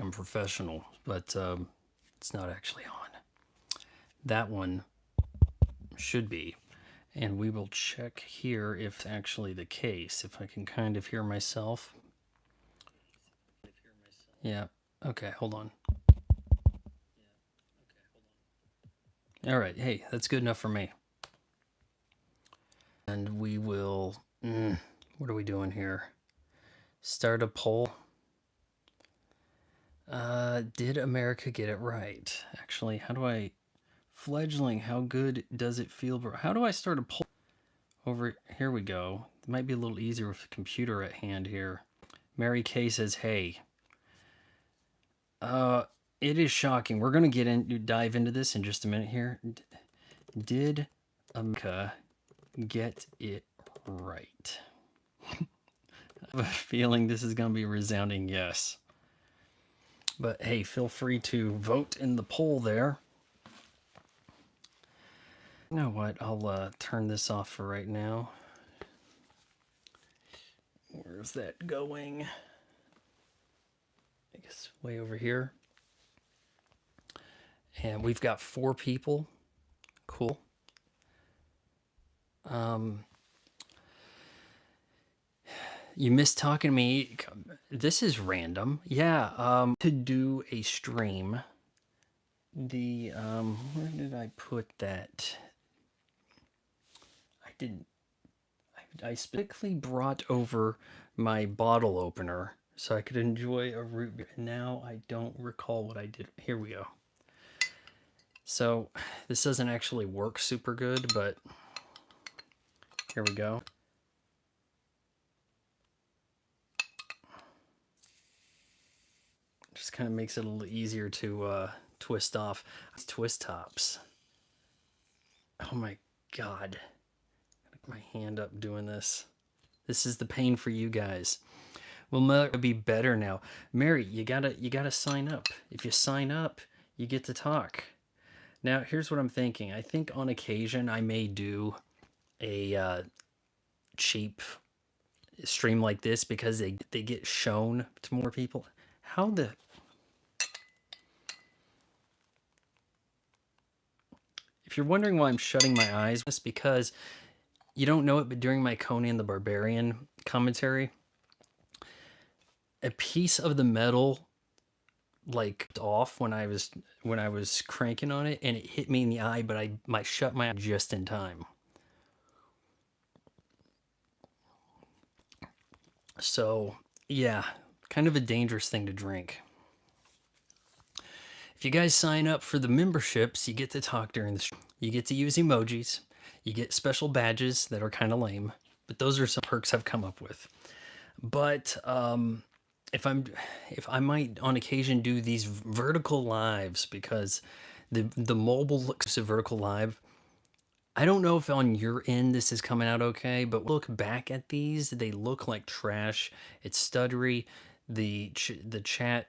I'm professional, but it's not actually on. That one should be. And we will check here if it's actually the case, if I can kind of hear myself. Yeah, okay, hold on. All right, hey, that's good enough for me. And we will, what are we doing here? Start a poll. Did America get it right? Actually, how do I, fledgling, how good does it feel? How do I start a poll? Over, here we go. It might be a little easier with the computer at hand here. Mary Kay says, hey. It is shocking. We're going to dive into this in just a minute here. Did America get it right? I have a feeling this is going to be a resounding yes. But hey, feel free to vote in the poll there. You know what? I'll turn this off for right now. Where's that going? I guess way over here. And we've got 4 people. Cool. You missed talking to me. This is random. Yeah, to do a stream. The, where did I put that? I didn't. I specifically brought over my bottle opener so I could enjoy a root beer. Now I don't recall what I did. Here we go. So this doesn't actually work super good, but here we go. Just kind of makes it a little easier to twist off. Twist tops. Oh my God. My hand up doing this. This is the pain for you guys. Well, be better now. Mary, you gotta sign up. If you sign up, you get to talk. Now, here's what I'm thinking. I think on occasion I may do a cheap stream like this because they get shown to more people. How the... If you're wondering why I'm shutting my eyes, it's because you don't know it, but during my Conan the Barbarian commentary, a piece of the metal like off when I was cranking on it, and it hit me in the eye, but I shut my eye just in time. So yeah, kind of a dangerous thing to drink. If you guys sign up for the memberships, you get to talk during the stream. You get to use emojis. You get special badges that are kind of lame, but those are some perks I've come up with. But if I might on occasion do these vertical lives, because the mobile looks to vertical live. I don't know if on your end this is coming out okay, but look back at these, they look like trash. It's stuttery. The chat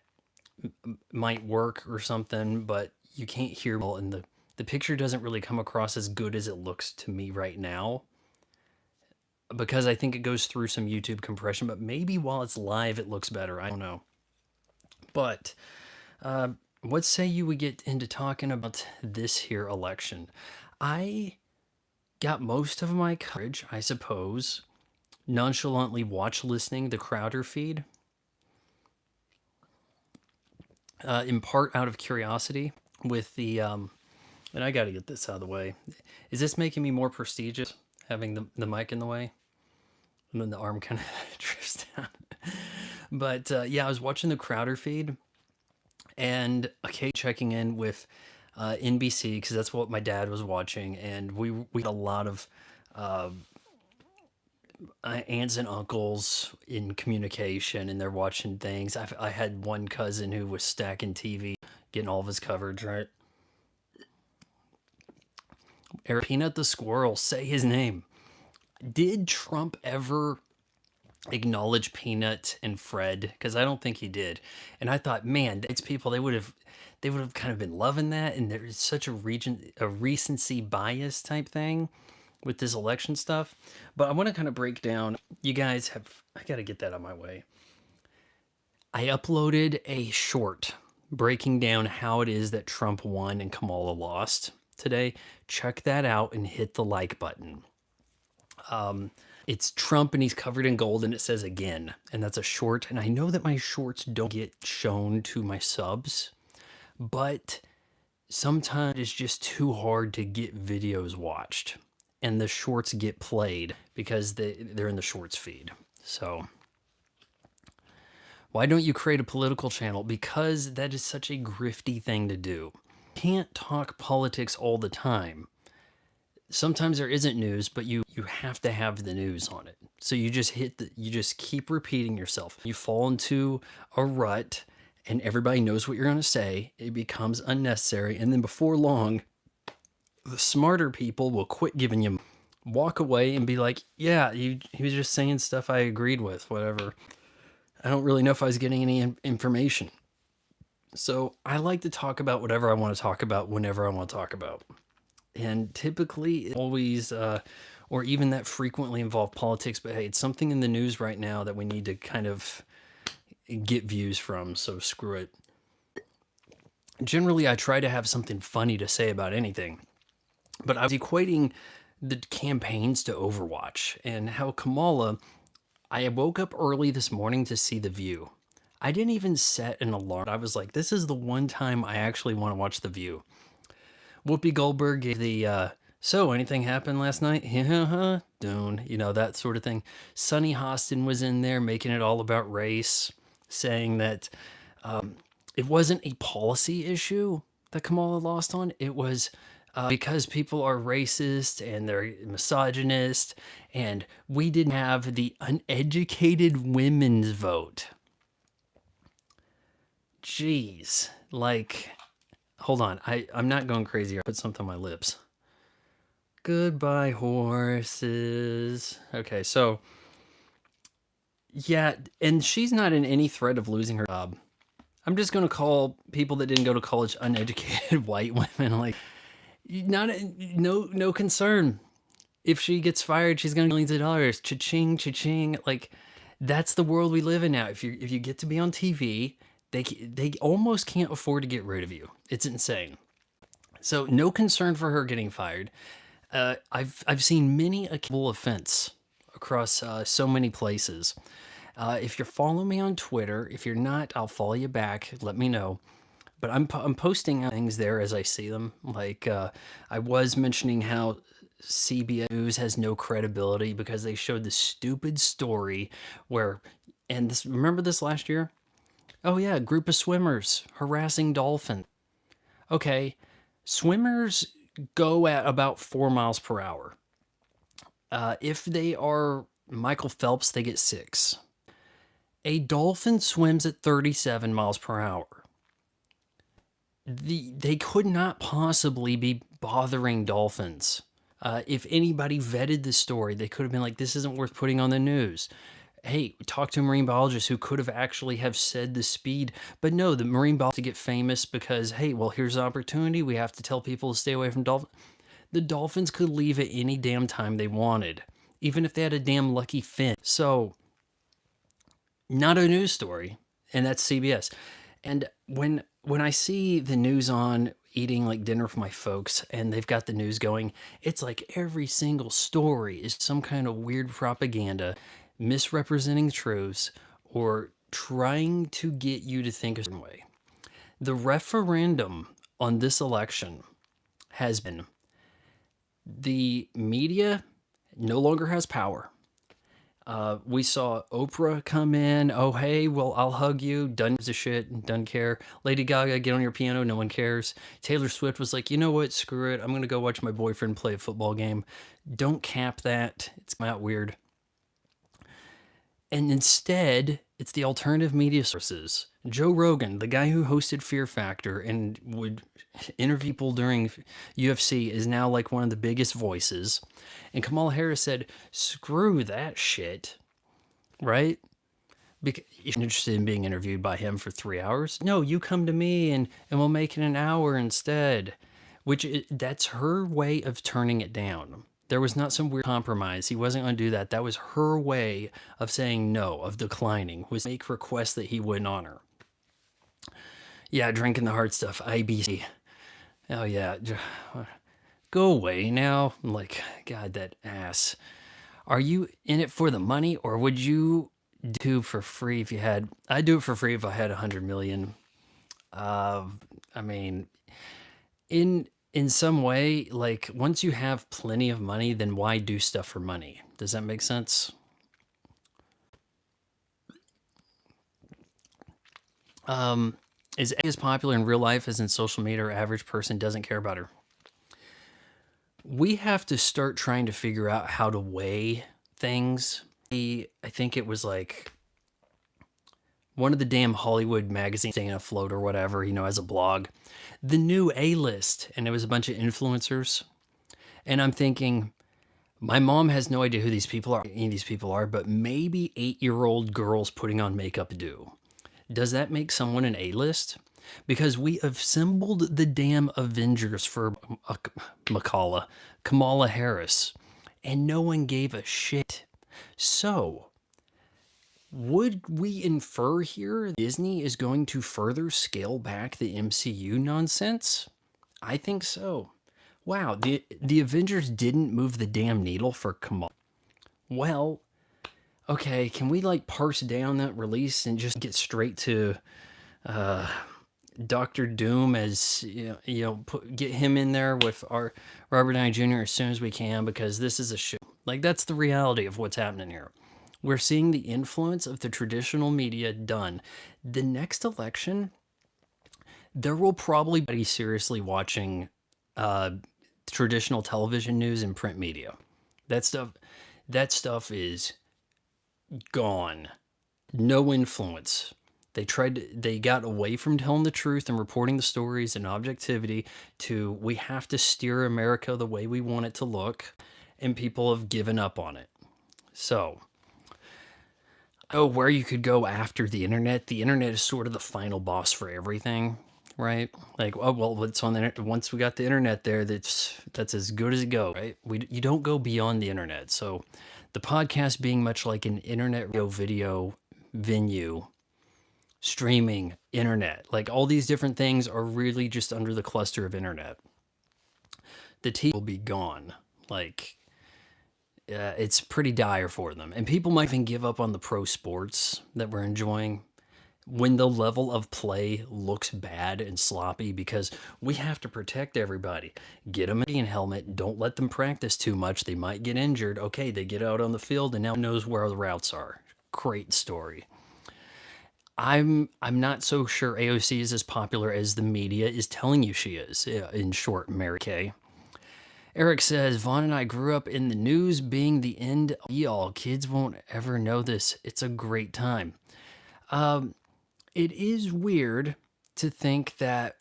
might work or something, but you can't hear well, and the picture doesn't really come across as good as it looks to me right now, because I think it goes through some YouTube compression, but maybe while it's live it looks better. I don't know. But what say you we get into talking about this here election? I got most of my coverage, I suppose, nonchalantly listening the Crowder feed, in part out of curiosity with the, and I got to get this out of the way. Is this making me more prestigious, having the mic in the way? And then the arm kind of drifts down. But yeah, I was watching the Crowder feed, and okay, checking in with NBC, because that's what my dad was watching, and we had a lot of aunts and uncles in communication, and they're watching things. I had one cousin who was stacking TV, getting all of his coverage, right? Eric Peanut the Squirrel, say his name. Did Trump ever acknowledge Peanut and Fred? Because I don't think he did. And I thought, man, it's people, they would have kind of been loving that, and there's such a recency bias type thing with this election stuff. But I want to kind of break down, you guys have, I got to get that out of my way. I uploaded a short breaking down how it is that Trump won and Kamala lost today. Check that out and hit the like button. It's Trump and he's covered in gold and it says again. And that's a short. And I know that my shorts don't get shown to my subs, but sometimes it's just too hard to get videos watched. And the shorts get played because they're in the shorts feed. So why don't you create a political channel? Because that is such a grifty thing to do. Can't talk politics all the time. Sometimes there isn't news, but you have to have the news on it. So you just keep repeating yourself. You fall into a rut and everybody knows what you're going to say. It becomes unnecessary. And then before long, the smarter people will quit giving you, walk away and be like, yeah, he was just saying stuff I agreed with, whatever. I don't really know if I was getting any information. So I like to talk about whatever I want to talk about whenever I want to talk about. And typically it's always, or even that frequently involve politics, but hey, it's something in the news right now that we need to kind of get views from, so screw it. Generally, I try to have something funny to say about anything, but I was equating the campaigns to Overwatch and how Kamala, I woke up early this morning to see The View. I didn't even set an alarm. I was like, this is the one time I actually want to watch The View. Whoopi Goldberg gave the, so anything happened last night? Yeah, Dune, that sort of thing. Sonny Hostin was in there making it all about race, saying that it wasn't a policy issue that Kamala lost on. It was because people are racist and they're misogynist, and we didn't have the uneducated women's vote. Jeez, like, hold on. I'm not going crazy. I put something on my lips. Goodbye, horses. Okay, so, yeah, and she's not in any threat of losing her job. I'm just going to call people that didn't go to college uneducated white women. Like, no concern. If she gets fired, she's going to get millions of dollars. Cha-ching, cha-ching. Like, that's the world we live in now. If you get to be on TV, they almost can't afford to get rid of you. It's insane. So no concern for her getting fired. I've seen many a offense across so many places. If you're following me on Twitter, if you're not, I'll follow you back. Let me know. But I'm posting things there as I see them. Like I was mentioning how CBS News has no credibility because they showed the stupid story where, and this, remember this last year? Oh yeah, a group of swimmers harassing dolphins. Okay, swimmers go at about 4 miles per hour. If they are Michael Phelps, they get 6. A dolphin swims at 37 miles per hour. They could not possibly be bothering dolphins. If anybody vetted the story, they could have been like, this isn't worth putting on the news. Hey, talk to a marine biologist who could have actually have said the speed. But no, the marine biologists to get famous because, hey, well, here's an opportunity. We have to tell people to stay away from dolphins. The dolphins could leave at any damn time they wanted, even if they had a damn lucky fin. So, not a news story, and that's CBS. And when I see the news on eating like dinner with my folks and they've got the news going, it's like every single story is some kind of weird propaganda misrepresenting truths or trying to get you to think a certain way. The referendum on this election has been the media no longer has power. We saw Oprah come in. Oh, hey, well, I'll hug you. Done gives a shit. Doesn't care. Lady Gaga, get on your piano. No one cares. Taylor Swift was like, you know what? Screw it. I'm going to go watch my boyfriend play a football game. Don't cap that. It's not weird. And instead, it's the alternative media sources. Joe Rogan, the guy who hosted Fear Factor and would interview people during UFC, is now like one of the biggest voices. And Kamala Harris said, screw that shit, right? Because you're interested in being interviewed by him for 3 hours? No, you come to me and we'll make it an hour instead. That's her way of turning it down. There was not some weird compromise. He wasn't going to do that. That was her way of saying no, of declining, was make requests that he wouldn't honor. Yeah, drinking the hard stuff, IBC. Oh, yeah. Go away now. Like, God, that ass. Are you in it for the money, or would you do for free if you had? I'd do it for free if I had 100 million. I mean, in some way, like once you have plenty of money, then why do stuff for money? Does that make sense? Is A as popular in real life as in social media, or average person doesn't care about her? We have to start trying to figure out how to weigh things. I think it was like one of the damn Hollywood magazines staying afloat or whatever, as a blog, the new A list, and it was a bunch of influencers. And I'm thinking, my mom has no idea who these people are, any of these people are, but maybe 8-year-old girls putting on makeup do. Does that make someone an A-list? Because we assembled the damn Avengers for Kamala Harris, and no one gave a shit. So, would we infer here Disney is going to further scale back the MCU nonsense? I think so. Wow, the Avengers didn't move the damn needle for Kamala. Well, okay, can we like parse down that release and just get straight to Doctor Doom as get him in there with our Robert Downey Jr. as soon as we can, because this is a show. Like, that's the reality of what's happening here. We're seeing the influence of the traditional media done. The next election, there will probably be seriously watching traditional television news and print media. That stuff is gone. No influence. They got away from telling the truth and reporting the stories and objectivity to, we have to steer America the way we want it to look, and people have given up on it. So, where you could go after the internet. The internet is sort of the final boss for everything, right? Like, oh well, what's on the internet? Once we got the internet there, that's as good as it goes, right? You don't go beyond the internet. So, the podcast being much like an internet video venue, streaming, internet, like all these different things are really just under the cluster of internet. The TV will be gone. Like, it's pretty dire for them. And people might even give up on the pro sports that we're enjoying when the level of play looks bad and sloppy, because we have to protect everybody. Get them a helmet. Don't let them practice too much. They might get injured. Okay, they get out on the field and now knows where the routes are. Great story. I'm not so sure AOC is as popular as the media is telling you she is. In short, Mary Kay. Eric says, Vaughn and I grew up in the news being the end all. Kids won't ever know this. It's a great time. It is weird to think that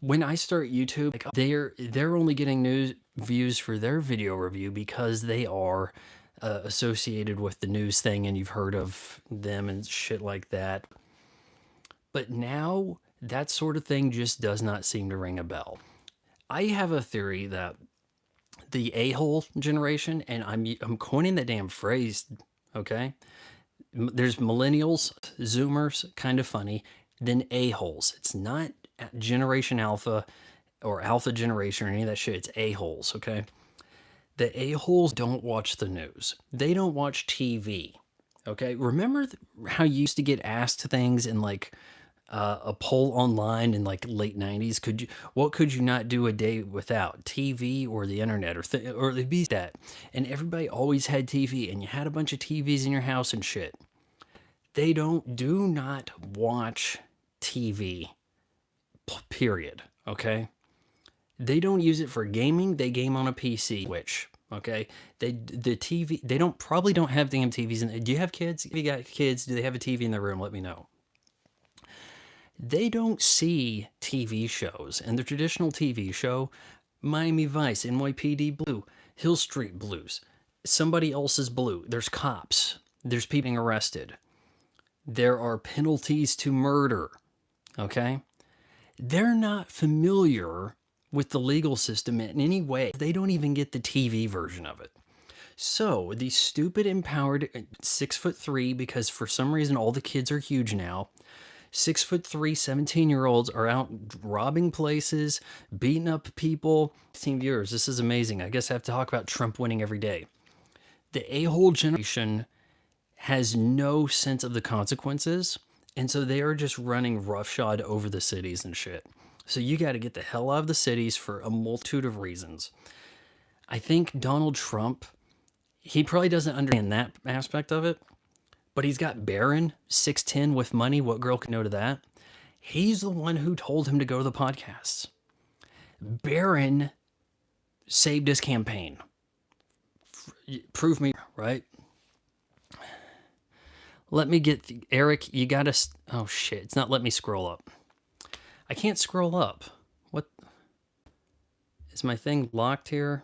when I start YouTube, like, they're only getting news views for their video review because they are associated with the news thing and you've heard of them and shit like that. But now that sort of thing just does not seem to ring a bell. I have a theory that the a-hole generation, and I'm coining that damn phrase, okay? There's millennials, Zoomers, kind of funny, then a-holes. It's not Generation Alpha or Alpha Generation or any of that shit. It's a-holes, okay? The a-holes don't watch the news. They don't watch TV, okay? Remember how you used to get asked things in like a poll online in like late 90s? What could you not do a day without? TV or the internet or the beast that? And everybody always had TV, and you had a bunch of TVs in your house and shit. They do not watch TV, period, okay? They don't use it for gaming. They game on a PC, which, okay? The TV, they probably don't have damn TVs. Do you have kids? If you got kids, do they have a TV in their room? Let me know. They don't see TV shows, and the traditional TV show, Miami Vice, NYPD Blue, Hill Street Blues, somebody else's Blue. There's cops. There's people being arrested. There are penalties to murder, okay? They're not familiar with the legal system in any way. They don't even get the TV version of it. So these stupid empowered 6'3", because for some reason all the kids are huge now. 6'3", 17-year-olds are out robbing places, beating up people. 16 viewers. This is amazing. I guess I have to talk about Trump winning every day. The a-hole generation has no sense of the consequences, and so they are just running roughshod over the cities and shit. So you got to get the hell out of the cities for a multitude of reasons. I think Donald Trump, he probably doesn't understand that aspect of it, but he's got Barron, 6'10", with money. What girl can know to that? He's the one who told him to go to the podcasts. Barron saved his campaign. Prove me, right? Let me get, Eric, you gotta, oh shit, it's not letting me scroll up. I can't scroll up. What? Is my thing locked here?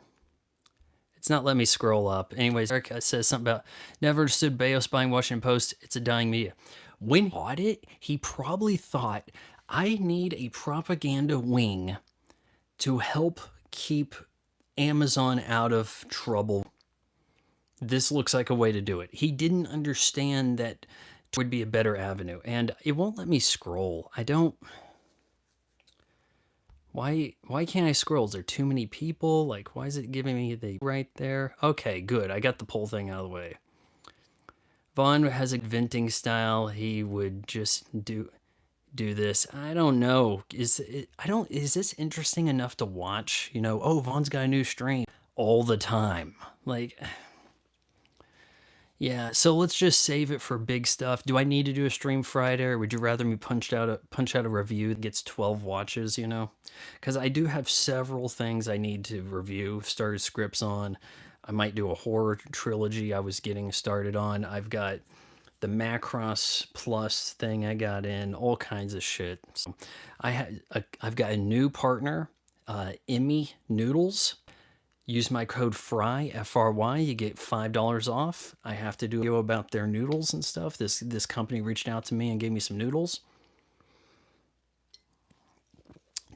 It's not letting me scroll up. Anyways, Eric says something about never understood Bezos buying Washington Post. It's a dying media. When he bought it, he probably thought, I need a propaganda wing to help keep Amazon out of trouble. This looks like a way to do it. He didn't understand that it would be a better avenue. And it won't let me scroll. I don't... Why can't I scroll? Is there too many people? Like, why is it giving me the right there? Okay, good. I got the poll thing out of the way. Vaughn has a venting style. He would just do this. I don't know. Is this interesting enough to watch? You know, oh, Vaughn's got a new stream all the time. Like, yeah, so let's just save it for big stuff. Do I need to do a stream Friday, or would you rather me punch out a review that gets 12 watches, you know? Because I do have several things I need to review, started scripts on. I might do a horror trilogy I was getting started on. I've got the Macross Plus thing I got in, all kinds of shit. So I've got a new partner, Emmy Noodles. Use my code FRY, F-R-Y, you get $5 off. I have to do a video about their noodles and stuff. This company reached out to me and gave me some noodles.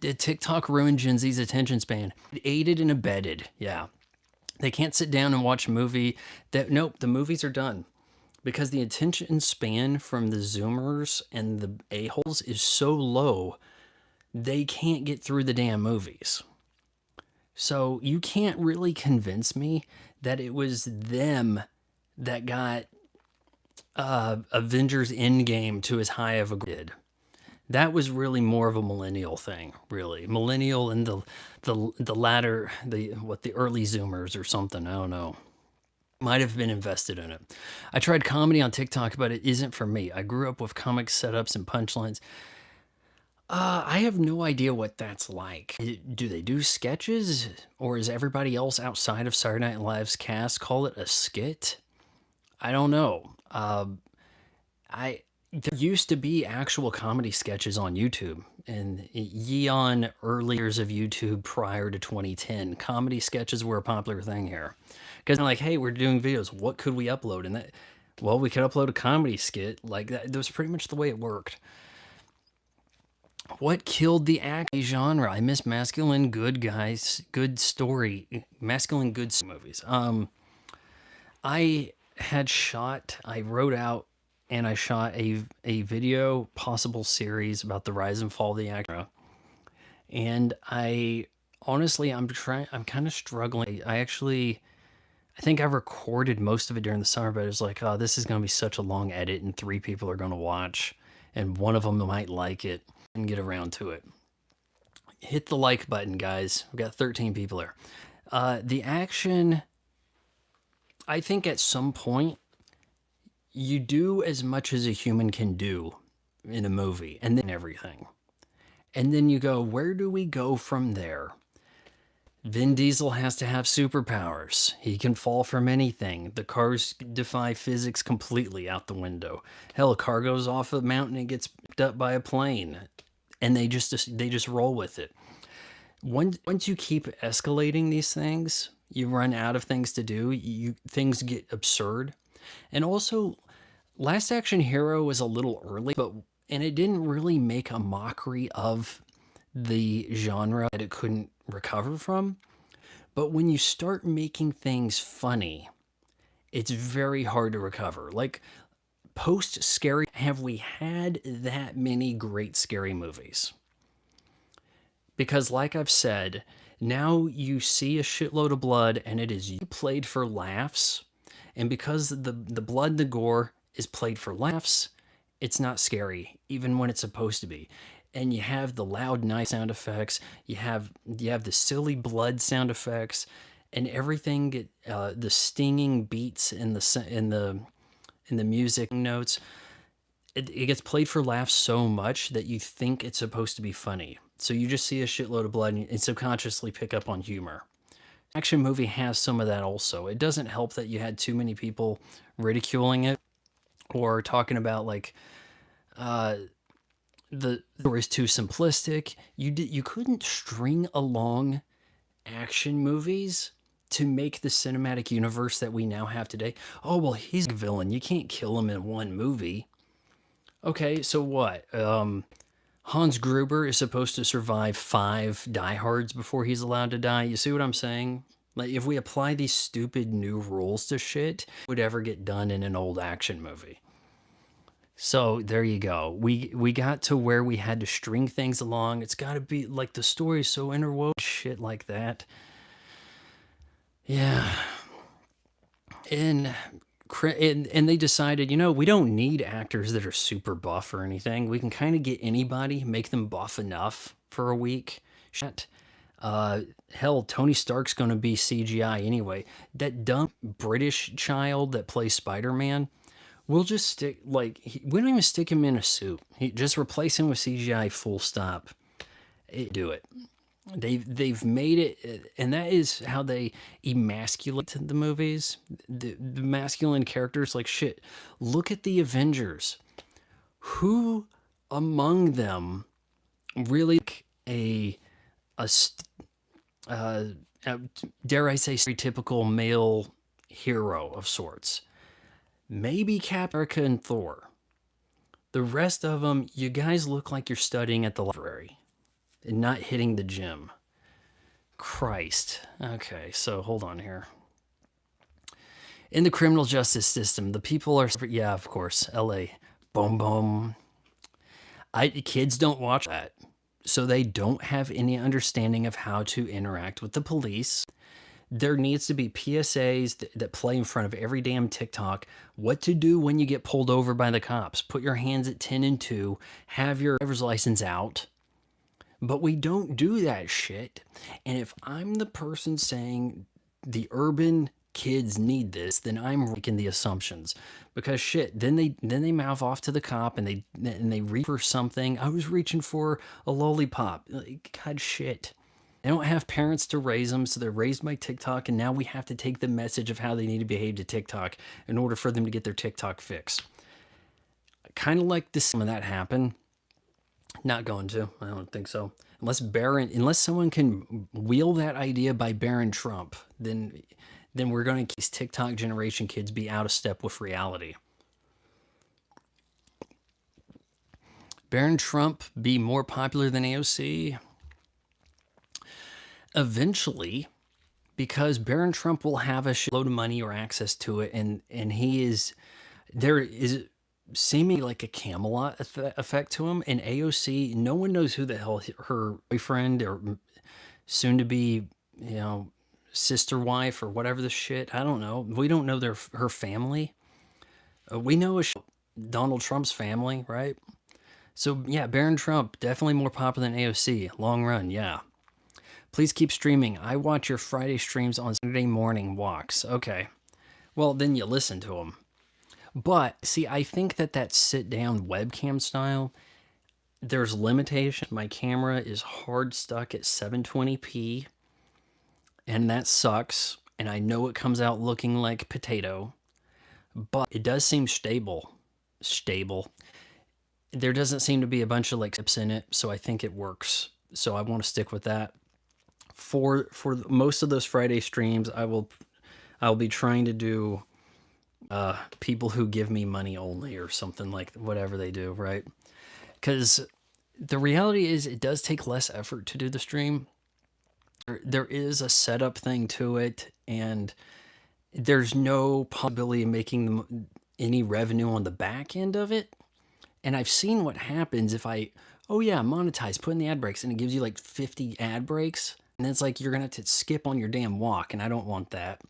Did TikTok ruin Gen Z's attention span? It aided and abetted, yeah. They can't sit down and watch a movie. Nope, the movies are done. Because the attention span from the Zoomers and the a-holes is so low, they can't get through the damn movies. So you can't really convince me that it was them that got Avengers Endgame to as high of a grid. That was really more of a millennial thing, really. Millennial and the latter, the early Zoomers or something, I don't know. Might have been invested in it. I tried comedy on TikTok, but it isn't for me. I grew up with comic setups and punchlines. I have no idea what that's like. Do they do sketches? Or is everybody else outside of Saturday Night Live's cast call it a skit? I don't know. There used to be actual comedy sketches on YouTube. And yeon early years of YouTube prior to 2010, comedy sketches were a popular thing here. Because they're like, hey, we're doing videos. What could we upload? And well, we could upload a comedy skit. Like that was pretty much the way it worked. What killed the action genre? I miss masculine good guys, good story, masculine good movies. I wrote out and I shot a video possible series about the rise and fall of the action genre. And honestly, I'm kind of struggling. I think I recorded most of it during the summer, but it was like, oh, this is going to be such a long edit and 3 people are going to watch and one of them might like it. And get around to it. Hit the like button, guys. We've got 13 people here. The action, I think at some point, you do as much as a human can do in a movie, and then everything. And then you go, where do we go from there? Vin Diesel has to have superpowers. He can fall from anything. The cars defy physics completely out the window. Hell, a car goes off a mountain and gets picked up by a plane. And they just roll with it. Once you keep escalating these things, you run out of things to do. Things get absurd. And also, Last Action Hero was a little early, and it didn't really make a mockery of the genre that it couldn't recover from. But when you start making things funny, it's very hard to recover. Like post scary, have we had that many great scary movies? Because, like I've said, now you see a shitload of blood and it is played for laughs. And because the blood, the gore is played for laughs, it's not scary, even when it's supposed to be. And you have the loud, nice sound effects. You have the silly blood sound effects, and everything. The stinging beats in the music notes. It gets played for laughs so much that you think it's supposed to be funny. So you just see a shitload of blood and subconsciously pick up on humor. Action movie has some of that also. It doesn't help that you had too many people ridiculing it or talking about like the story's too simplistic. You couldn't string along action movies to make the cinematic universe that we now have today. Oh well, he's a villain. You can't kill him in one movie. Okay, so what? Hans Gruber is supposed to survive 5 diehards before he's allowed to die. You see what I'm saying? Like, if we apply these stupid new rules to shit, would ever get done in an old action movie? So there you go. We got to where we had to string things along. It's got to be like the story's so interwoven, shit like that. Yeah, and and they decided, we don't need actors that are super buff or anything. We can kind of get anybody, make them buff enough for a week. Shit. Hell, Tony Stark's going to be CGI anyway. That dumb British child that plays Spider-Man, we'll just stick, like, we don't even stick him in a suit. Just replace him with CGI, full stop. Do it. They've made it, and that is how they emasculate the movies. The masculine characters, like shit. Look at the Avengers. Who among them really a dare I say stereotypical male hero of sorts? Maybe Captain America and Thor. The rest of them, you guys look like you're studying at the library and not hitting the gym. Christ. Okay, so hold on here. In the criminal justice system, the people are, yeah, of course, LA. Boom, boom. Kids don't watch that, so they don't have any understanding of how to interact with the police. There needs to be PSAs that play in front of every damn TikTok. What to do when you get pulled over by the cops. Put your hands at 10 and 2. Have your driver's license out. But we don't do that shit. And if I'm the person saying the urban kids need this, then I'm making the assumptions. Because shit, then they mouth off to the cop and they reach for something. I was reaching for a lollipop. God shit. They don't have parents to raise them, so they're raised by TikTok, and now we have to take the message of how they need to behave to TikTok in order for them to get their TikTok fix. Kind of like this, some of that happen. Not going to. I don't think so. Unless someone can wheel that idea by Barron Trump, then we're going to these TikTok generation kids be out of step with reality. Barron Trump be more popular than AOC? Eventually, because Barron Trump will have a shitload of money or access to it, and there is seeming like a Camelot effect to him. And AOC, no one knows who the hell her boyfriend or soon to be, sister wife or whatever the shit. I don't know. We don't know her family. We know Donald Trump's family, right? So yeah, Barron Trump definitely more popular than AOC. Long run, yeah. Please keep streaming. I watch your Friday streams on Saturday morning walks. Okay. Well, then you listen to them. But, see, I think that sit-down webcam style, there's limitations. My camera is hard stuck at 720p, and that sucks. And I know it comes out looking like potato, but it does seem stable. There doesn't seem to be a bunch of like tips in it, so I think it works. So I want to stick with that. For most of those Friday streams, I'll be trying to do people who give me money only or something, like whatever they do, right? Because the reality is it does take less effort to do the stream. there is a setup thing to it, and there's no possibility of making them any revenue on the back end of it. And I've seen what happens if oh yeah, monetize, put in the ad breaks, and it gives you like 50 ad breaks. And it's like you're going to skip on your damn walk, and I don't want that.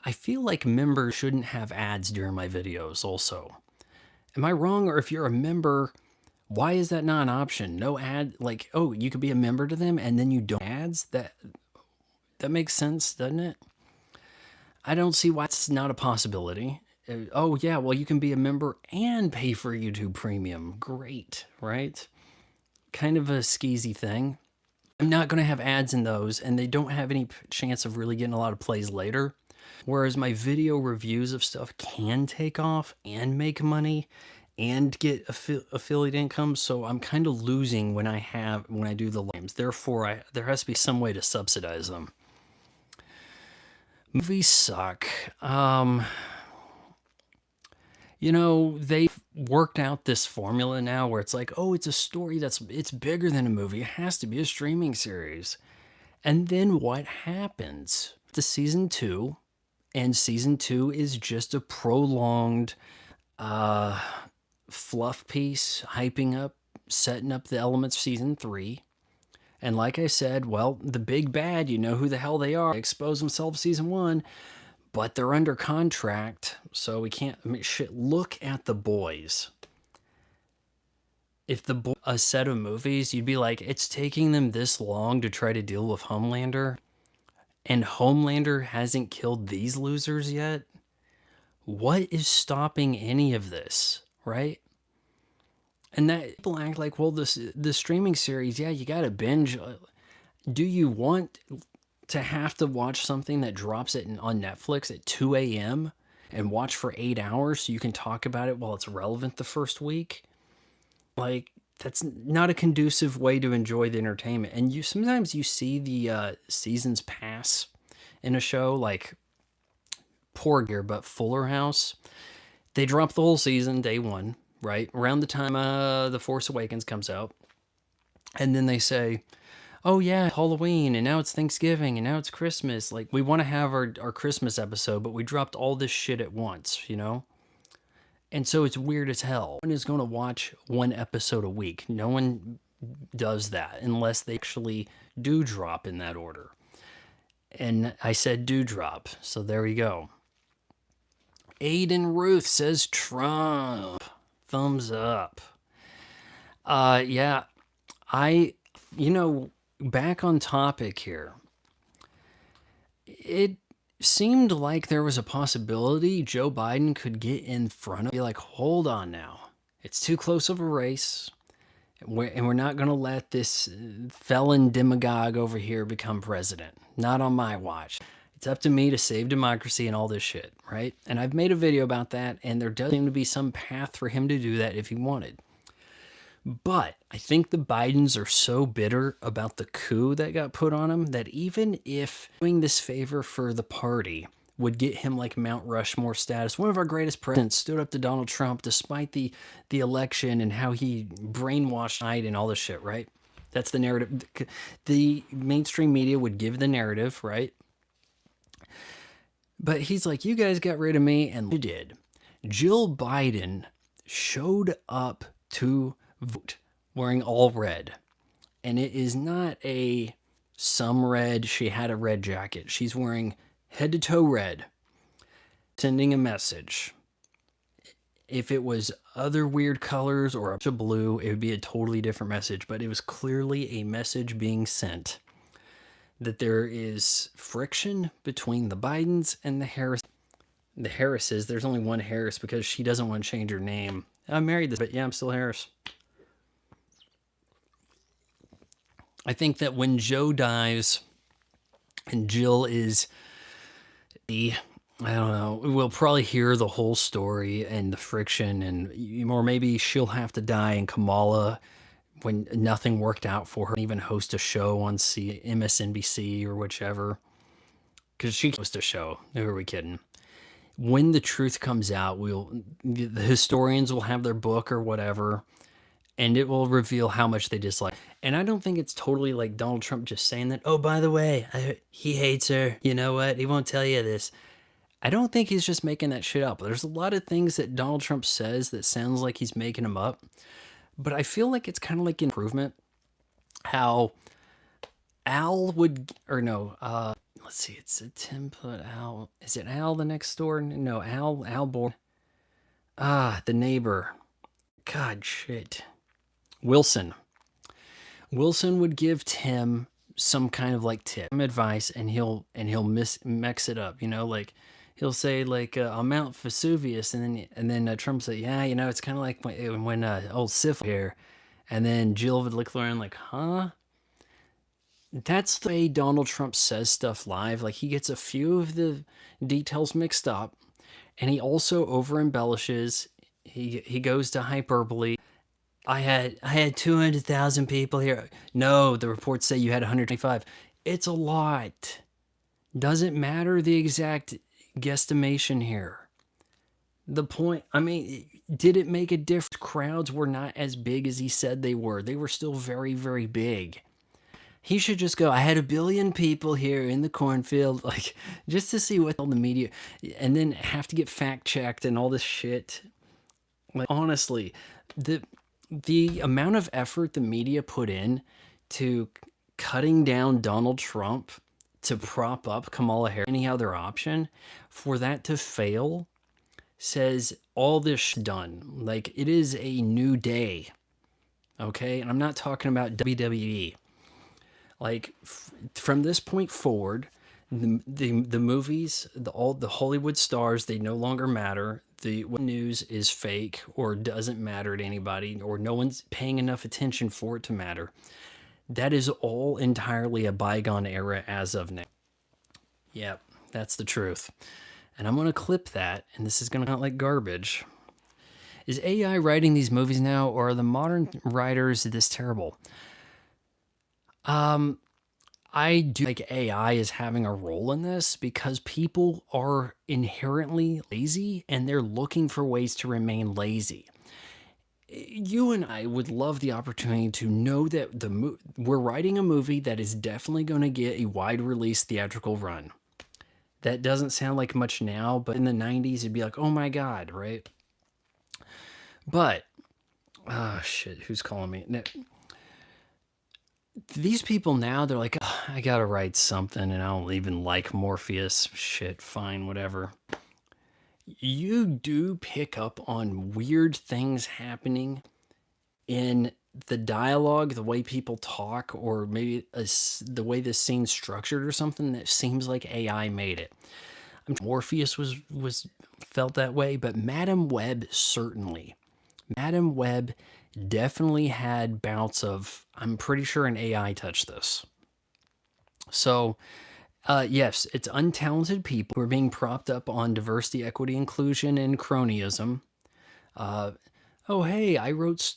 I feel like members shouldn't have ads during my videos also. Am I wrong? Or if you're a member, why is that not an option? No ad, like, oh, you could be a member to them and then you don't ads? That makes sense, doesn't it? I don't see why it's not a possibility. Oh yeah, well you can be a member and pay for YouTube Premium. Great, right? Kind of a skeezy thing. I'm not going to have ads in those, and they don't have any chance of really getting a lot of plays later. Whereas my video reviews of stuff can take off and make money and get affiliate income. So I'm kind of losing when I do the games. Therefore, there has to be some way to subsidize them. Movies suck. You know, they've worked out this formula now where it's like, oh, it's a story it's bigger than a movie. It has to be a streaming series. And then what happens? The season 2, and season 2 is just a prolonged fluff piece, hyping up, setting up the elements of season 3. And like I said, well, the big bad, you know who the hell they are. They expose themselves season 1, but they're under contract, so we can't. I mean, shit, look at The Boys. If a set of movies, you'd be like, it's taking them this long to try to deal with Homelander, and Homelander hasn't killed these losers yet. What is stopping any of this, right? And that people act like, well, the streaming series, yeah, you gotta binge. Do you want to have to watch something that drops it on Netflix at 2 a.m. and watch for 8 hours so you can talk about it while it's relevant the first week? Like, that's not a conducive way to enjoy the entertainment. And sometimes you see the seasons pass in a show, like Poor but Fuller House. They drop the whole season day 1, right? Around the time The Force Awakens comes out. And then they say, oh yeah, Halloween, and now it's Thanksgiving, and now it's Christmas. Like, we want to have our Christmas episode, but we dropped all this shit at once, you know? And so it's weird as hell. No one is going to watch 1 episode a week. No one does that unless they actually do drop in that order. And I said do drop, so there we go. Aiden Ruth says Trump. Thumbs up. Yeah, back on topic here. It seemed like there was a possibility Joe Biden could get in front of, be like, hold on now. It's too close of a race. And we're not going to let this felon demagogue over here become president. Not on my watch. It's up to me to save democracy and all this shit, right? And I've made a video about that, and there does seem to be some path for him to do that if he wanted. But I think the Bidens are so bitter about the coup that got put on him that even if doing this favor for the party would get him like Mount Rushmore status, one of our greatest presidents stood up to Donald Trump despite the election and how he brainwashed Biden and all this shit, right? That's the narrative. The mainstream media would give the narrative, right? But he's like, you guys got rid of me, and you did. Jill Biden showed up to vote wearing all red, and it is not some red. She had a red jacket. She's wearing head to toe red, sending a message. If it was other weird colors or a blue, it would be a totally different message, but it was clearly a message being sent that there is friction between the Bidens and the Harrises. There's only one Harris because she doesn't want to change her name. I'm married this, but yeah, I'm still Harris. I think that when Joe dies and Jill is I don't know, we'll probably hear the whole story and the friction, or maybe she'll have to die and Kamala, when nothing worked out for her, even host a show on MSNBC or whichever, because she hosts a show. Who are we kidding? When the truth comes out, the historians will have their book or whatever, and it will reveal how much they dislike. And I don't think it's totally like Donald Trump just saying that, oh, by the way, he hates her. You know what? He won't tell you this. I don't think he's just making that shit up. There's a lot of things that Donald Trump says that sounds like he's making them up. But I feel like it's kind of like an improvement. How Al would, or no, let's see, it's a Tim put Al. Is it Al the next door? No, Al Born. The neighbor. God, shit. Wilson. Wilson would give Tim some kind of like tip, advice, and he'll mix it up. You know, like he'll say like on Mount Vesuvius, and then Trump say, yeah, you know, it's kind of like when old Sif here, and then Jill would look around like, huh? That's the way Donald Trump says stuff live. Like he gets a few of the details mixed up, and he also over embellishes. He goes to hyperbole. I had 200,000 people here. No, the reports say you had 125. It's a lot. Doesn't matter the exact guesstimation here. The point, I mean, did it make a difference? Crowds were not as big as he said they were. They were still very, very big. He should just go, I had 1 billion people here in the cornfield, like, just to see what all the media, and then have to get fact checked and all this shit. Like, honestly, the amount of effort the media put in to cutting down Donald Trump to prop up Kamala Harris, any other option, for that to fail, says all this done. Like, it is a new day, okay? And I'm not talking about WWE. Like, from this point forward, the movies, all the Hollywood stars, they no longer matter. The news is fake or doesn't matter to anybody, or no one's paying enough attention for it to matter. That is all entirely a bygone era as of now. Yep, that's the truth. And I'm going to clip that, and this is going to come out like garbage. Is AI writing these movies now, or are the modern writers this terrible? I do like AI is having a role in this because people are inherently lazy and they're looking for ways to remain lazy. You and I would love the opportunity to know that we're writing a movie that is definitely going to get a wide release theatrical run. That doesn't sound like much now, but in the 90s, it'd be like, oh my God, right? But, shit, who's calling me? These people now, they're like, oh, I gotta write something and I don't even like Morpheus. Shit, fine, whatever. You do pick up on weird things happening in the dialogue, the way people talk, or maybe the way the scene's structured or something that seems like AI made it. Morpheus was felt that way, but Madam Web certainly. Madam Web definitely had bouts of, I'm pretty sure an AI touched this. So, yes, it's untalented people who are being propped up on diversity, equity, inclusion, and cronyism. Oh, hey, I wrote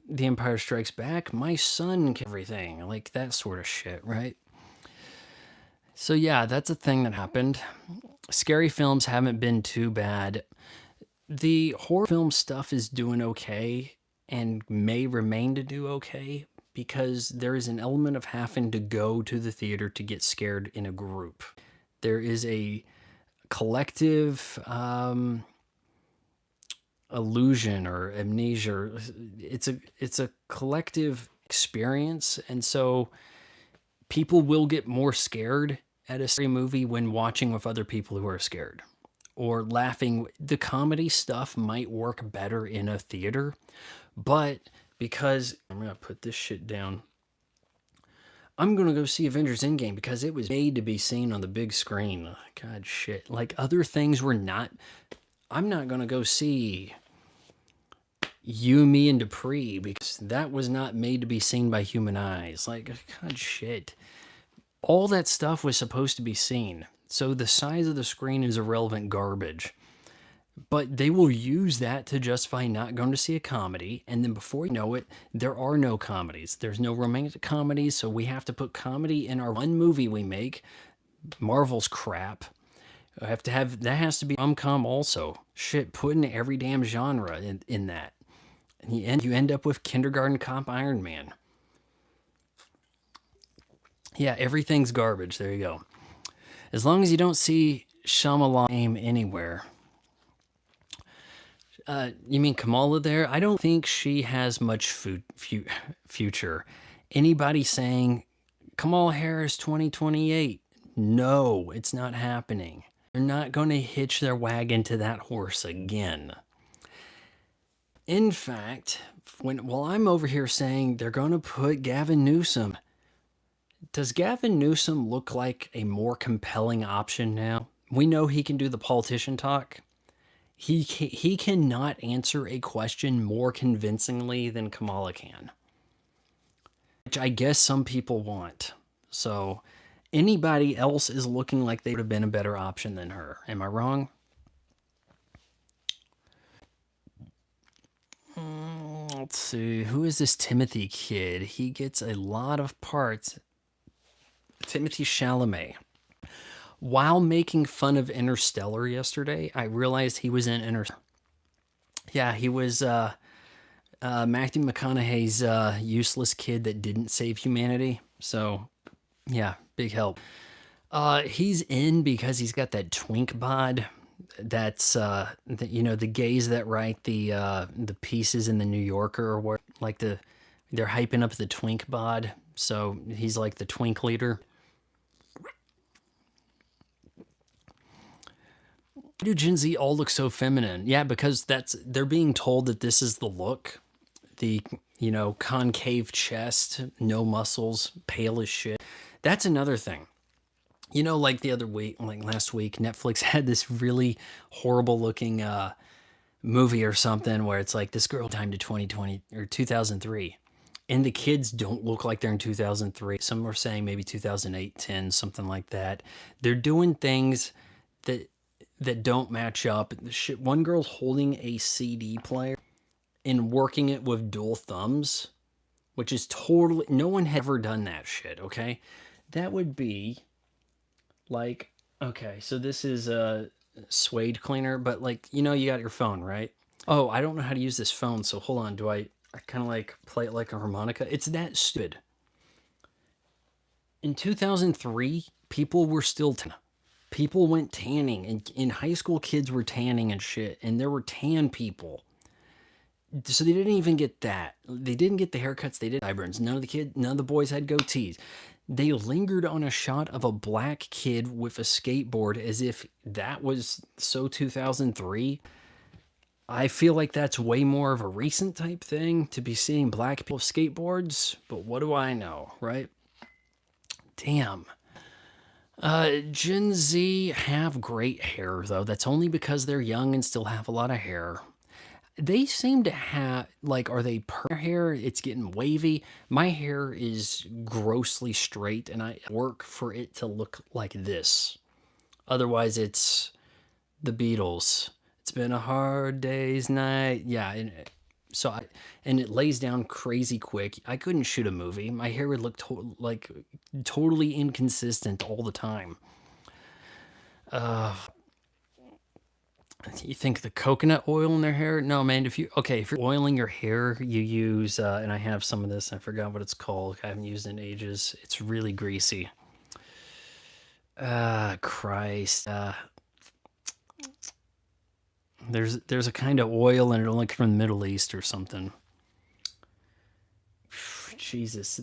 The Empire Strikes Back. My son can everything, like that sort of shit, right? So yeah, that's a thing that happened. Scary films haven't been too bad. The horror film stuff is doing okay and may remain to do okay because there is an element of having to go to the theater to get scared in a group. There is a collective illusion or amnesia. It's a collective experience, and so people will get more scared at a scary movie when watching with other people who are scared or laughing. The comedy stuff might work better in a theater, but because I'm going to put this shit down, I'm going to go see Avengers Endgame because it was made to be seen on the big screen. God shit. Like other things were not. I'm not going to go see You, Me, and Dupree because that was not made to be seen by human eyes. Like, God shit. All that stuff was supposed to be seen. So the size of the screen is irrelevant garbage. But they will use that to justify not going to see a comedy. And then before you know it, there are no comedies. There's no romantic comedies. So we have to put comedy in our one movie we make. Marvel's crap. I have to have, that has to be rom-com also. Shit, put in every damn genre in that. And you end up with Kindergarten Cop Iron Man. Yeah, everything's garbage. There you go. As long as you don't see Shyamalan name anywhere. You mean Kamala there? I don't think she has much future. Anybody saying Kamala Harris 2028? No, it's not happening. They're not going to hitch their wagon to that horse again. In fact, while I'm over here saying they're going to put Gavin Newsom, does Gavin Newsom look like a more compelling option now? We know he can do the politician talk. He cannot answer a question more convincingly than Kamala can, which I guess some people want. So anybody else is looking like they would have been a better option than her. Am I wrong? Let's see. Who is this Timothy kid? He gets a lot of parts. Timothy Chalamet. While making fun of Interstellar yesterday, I realized he was in Interstellar. Yeah, he was Matthew McConaughey's useless kid that didn't save humanity. So, yeah, big help. He's in because he's got that twink bod. That's the gays that write the pieces in the New Yorker, or what, like they're hyping up the twink bod. So he's like the twink leader. Why do Gen Z all look so feminine? Yeah, because they're being told that this is the look. The, concave chest, no muscles, pale as shit. That's another thing. Like the other week, like last week, Netflix had this really horrible looking movie or something where it's like this girl time to 2020 or 2003. And the kids don't look like they're in 2003. Some were saying maybe 2008, 10, something like that. They're doing things that don't match up. One girl's holding a CD player and working it with dual thumbs, which is totally, no one had ever done that shit, okay? That would be like, okay, so this is a suede cleaner, but like, you got your phone, right? Oh, I don't know how to use this phone, so hold on. I kind of like play it like a harmonica? It's that stupid. In 2003, people were still people went tanning, and in high school kids were tanning and shit, and there were tan people. So they didn't even get that. They didn't get the haircuts. They did sideburns. None of the boys had goatees. They lingered on a shot of a black kid with a skateboard as if that was so 2003. I feel like that's way more of a recent type thing to be seeing black people with skateboards, but what do I know, right? Damn. Gen Z have great hair, though. That's only because they're young and still have a lot of hair. They seem to have, like, are they per hair? It's getting wavy. My hair is grossly straight, and I work for it to look like this. Otherwise, it's the Beatles. It's been a hard day's night. Yeah, and it lays down crazy quick. I couldn't shoot a movie. My hair would look totally inconsistent all the time. You think the coconut oil in their hair? No, man. If you're oiling your hair, you use and I have some of this. I forgot what it's called. I haven't used it in ages. It's really greasy. Christ. There's a kind of oil and it'll like from the Middle East or something. Jesus.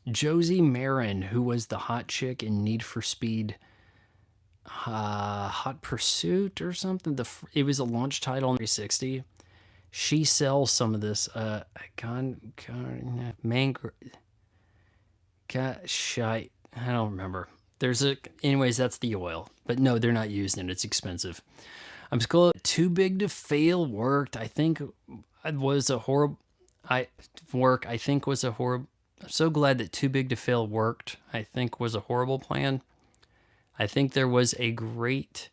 Josie Marin, who was the hot chick in Need for Speed Hot Pursuit or something. It was a launch title in 360. She sells some of this shite. I don't remember. Anyways, that's the oil. But no, they're not using it. It's expensive. I'm still Too Big to Fail worked. I think it was a horrible. I'm so glad that Too Big to Fail worked. I think was a horrible plan. I think there was a great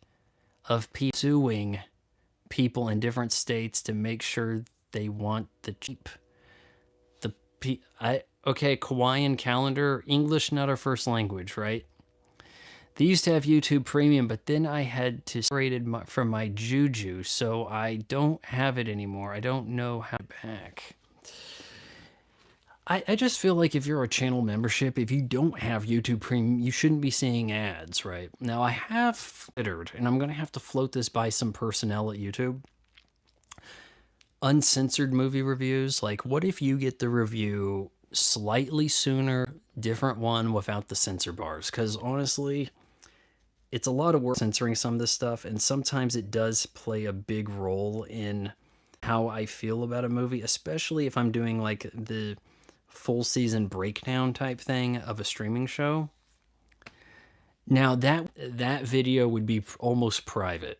of people suing people in different states to make sure they want the cheap. Hawaiian calendar, English not our first language, right? They used to have YouTube Premium, but then I had to separate it from my Juju, so I don't have it anymore. I don't know how to back. I just feel like if you're a channel membership, if you don't have YouTube Premium, you shouldn't be seeing ads, right? Now, I have considered, and I'm going to have to float this by some personnel at YouTube, uncensored movie reviews. Like, what if you get the review slightly sooner, different one without the censor bars? Because honestly, it's a lot of work censoring some of this stuff, and sometimes it does play a big role in how I feel about a movie, especially if I'm doing like the full season breakdown type thing of a streaming show. Now that video would be almost private.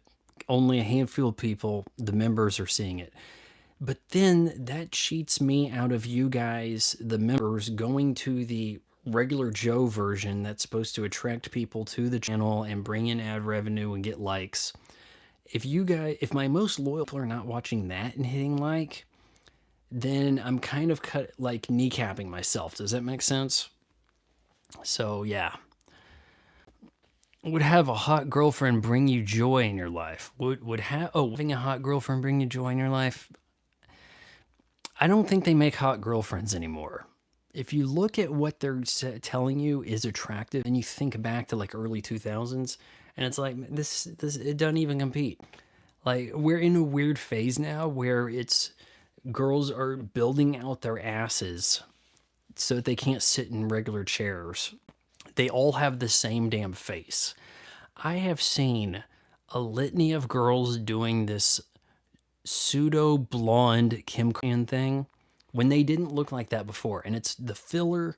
Only a handful of people, the members, are seeing it. But then that cheats me out of you guys, the members, going to the regular Joe version that's supposed to attract people to the channel and bring in ad revenue and get likes. If my most loyal people are not watching that and hitting like, then I'm kind of like kneecapping myself. Does that make sense? So yeah. Would have a hot girlfriend bring you joy in your life? Having a hot girlfriend bring you joy in your life? I don't think they make hot girlfriends anymore. If you look at what they're telling you is attractive, and you think back to like early 2000s, and it's like this it doesn't even compete. Like, we're in a weird phase now where it's girls are building out their asses so that they can't sit in regular chairs. They all have the same damn face. I have seen a litany of girls doing this pseudo blonde Kim Kardashian thing when they didn't look like that before, and it's the filler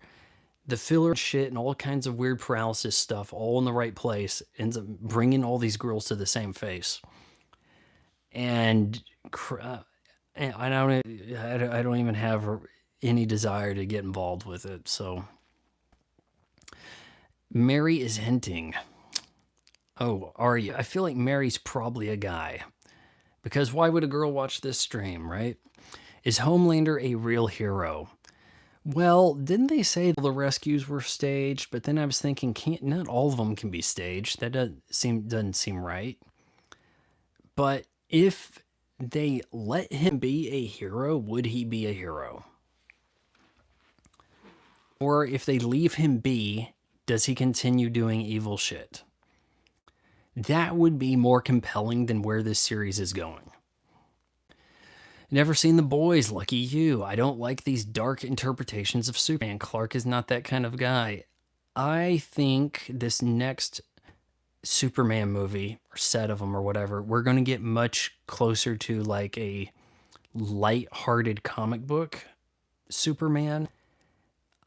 shit and all kinds of weird paralysis stuff all in the right place ends up bringing all these girls to the same face. And I don't even have any desire to get involved with it. So Mary is hinting. Oh, are you? I feel like Mary's probably a guy. Because why would a girl watch this stream, right? Is Homelander a real hero? Well, didn't they say the rescues were staged? But then I was thinking, not all of them can be staged. That doesn't seem right. But if they let him be a hero, would he be a hero? Or if they leave him be, does he continue doing evil shit? That would be more compelling than where this series is going. Never seen The Boys, lucky you. I don't like these dark interpretations of Superman. Clark is not that kind of guy. I think this next Superman movie, or set of them or whatever, we're going to get much closer to like a light-hearted comic book Superman.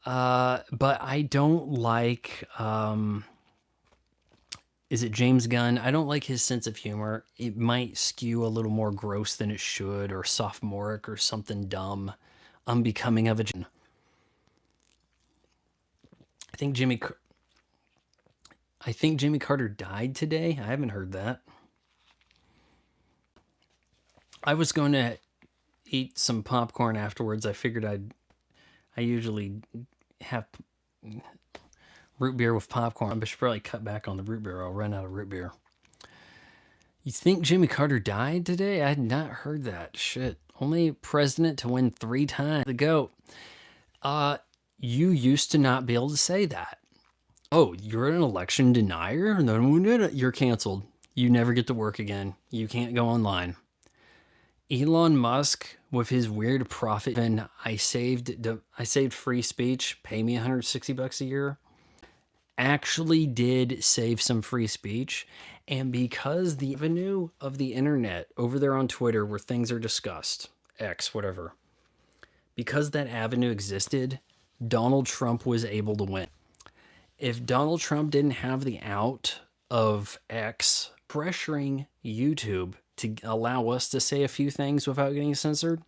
But I don't like... is it James Gunn? I don't like his sense of humor. It might skew a little more gross than it should, or sophomoric, or something dumb, unbecoming of a... I think Jimmy Carter died today. I haven't heard that. I was going to eat some popcorn afterwards. I figured I usually have root beer with popcorn. I should probably cut back on the root beer. I'll run out of root beer. You think Jimmy Carter died today? I had not heard that. Shit. Only president to win 3 times. The GOAT. You used to not be able to say that. Oh, you're an election denier? No, you're canceled. You never get to work again. You can't go online. Elon Musk, with his weird profit, and I saved free speech, pay me $160 a year, actually did save some free speech. And because the avenue of the internet over there on Twitter where things are discussed, X, whatever, because that avenue existed, Donald Trump was able to win. If Donald Trump didn't have the out of X pressuring YouTube to allow us to say a few things without getting censored,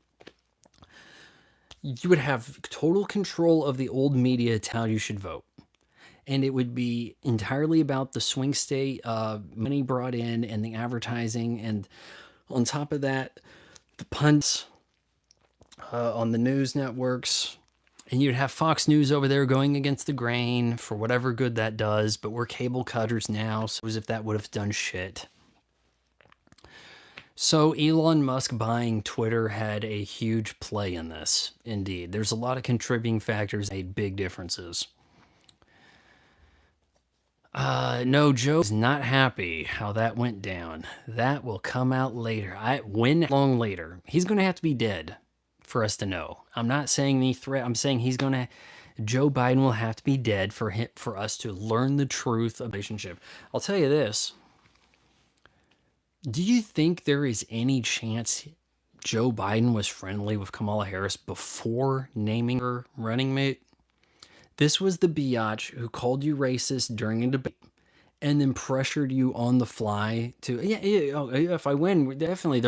you would have total control of the old media to how you should vote. And it would be entirely about the swing state money brought in and the advertising. And on top of that, the punts on the news networks. And you'd have Fox News over there going against the grain for whatever good that does. But we're cable cutters now, so as if that would have done shit. So Elon Musk buying Twitter had a huge play in this. Indeed, there's a lot of contributing factors that made big differences. No, Joe's not happy how that went down. That will come out later. When long later? He's going to have to be dead for us to know. I'm not saying any threat. I'm saying Joe Biden will have to be dead for us to learn the truth of the relationship. I'll tell you this. Do you think there is any chance Joe Biden was friendly with Kamala Harris before naming her running mate? This was the biatch who called you racist during a debate and then pressured you on the fly to, if I win, definitely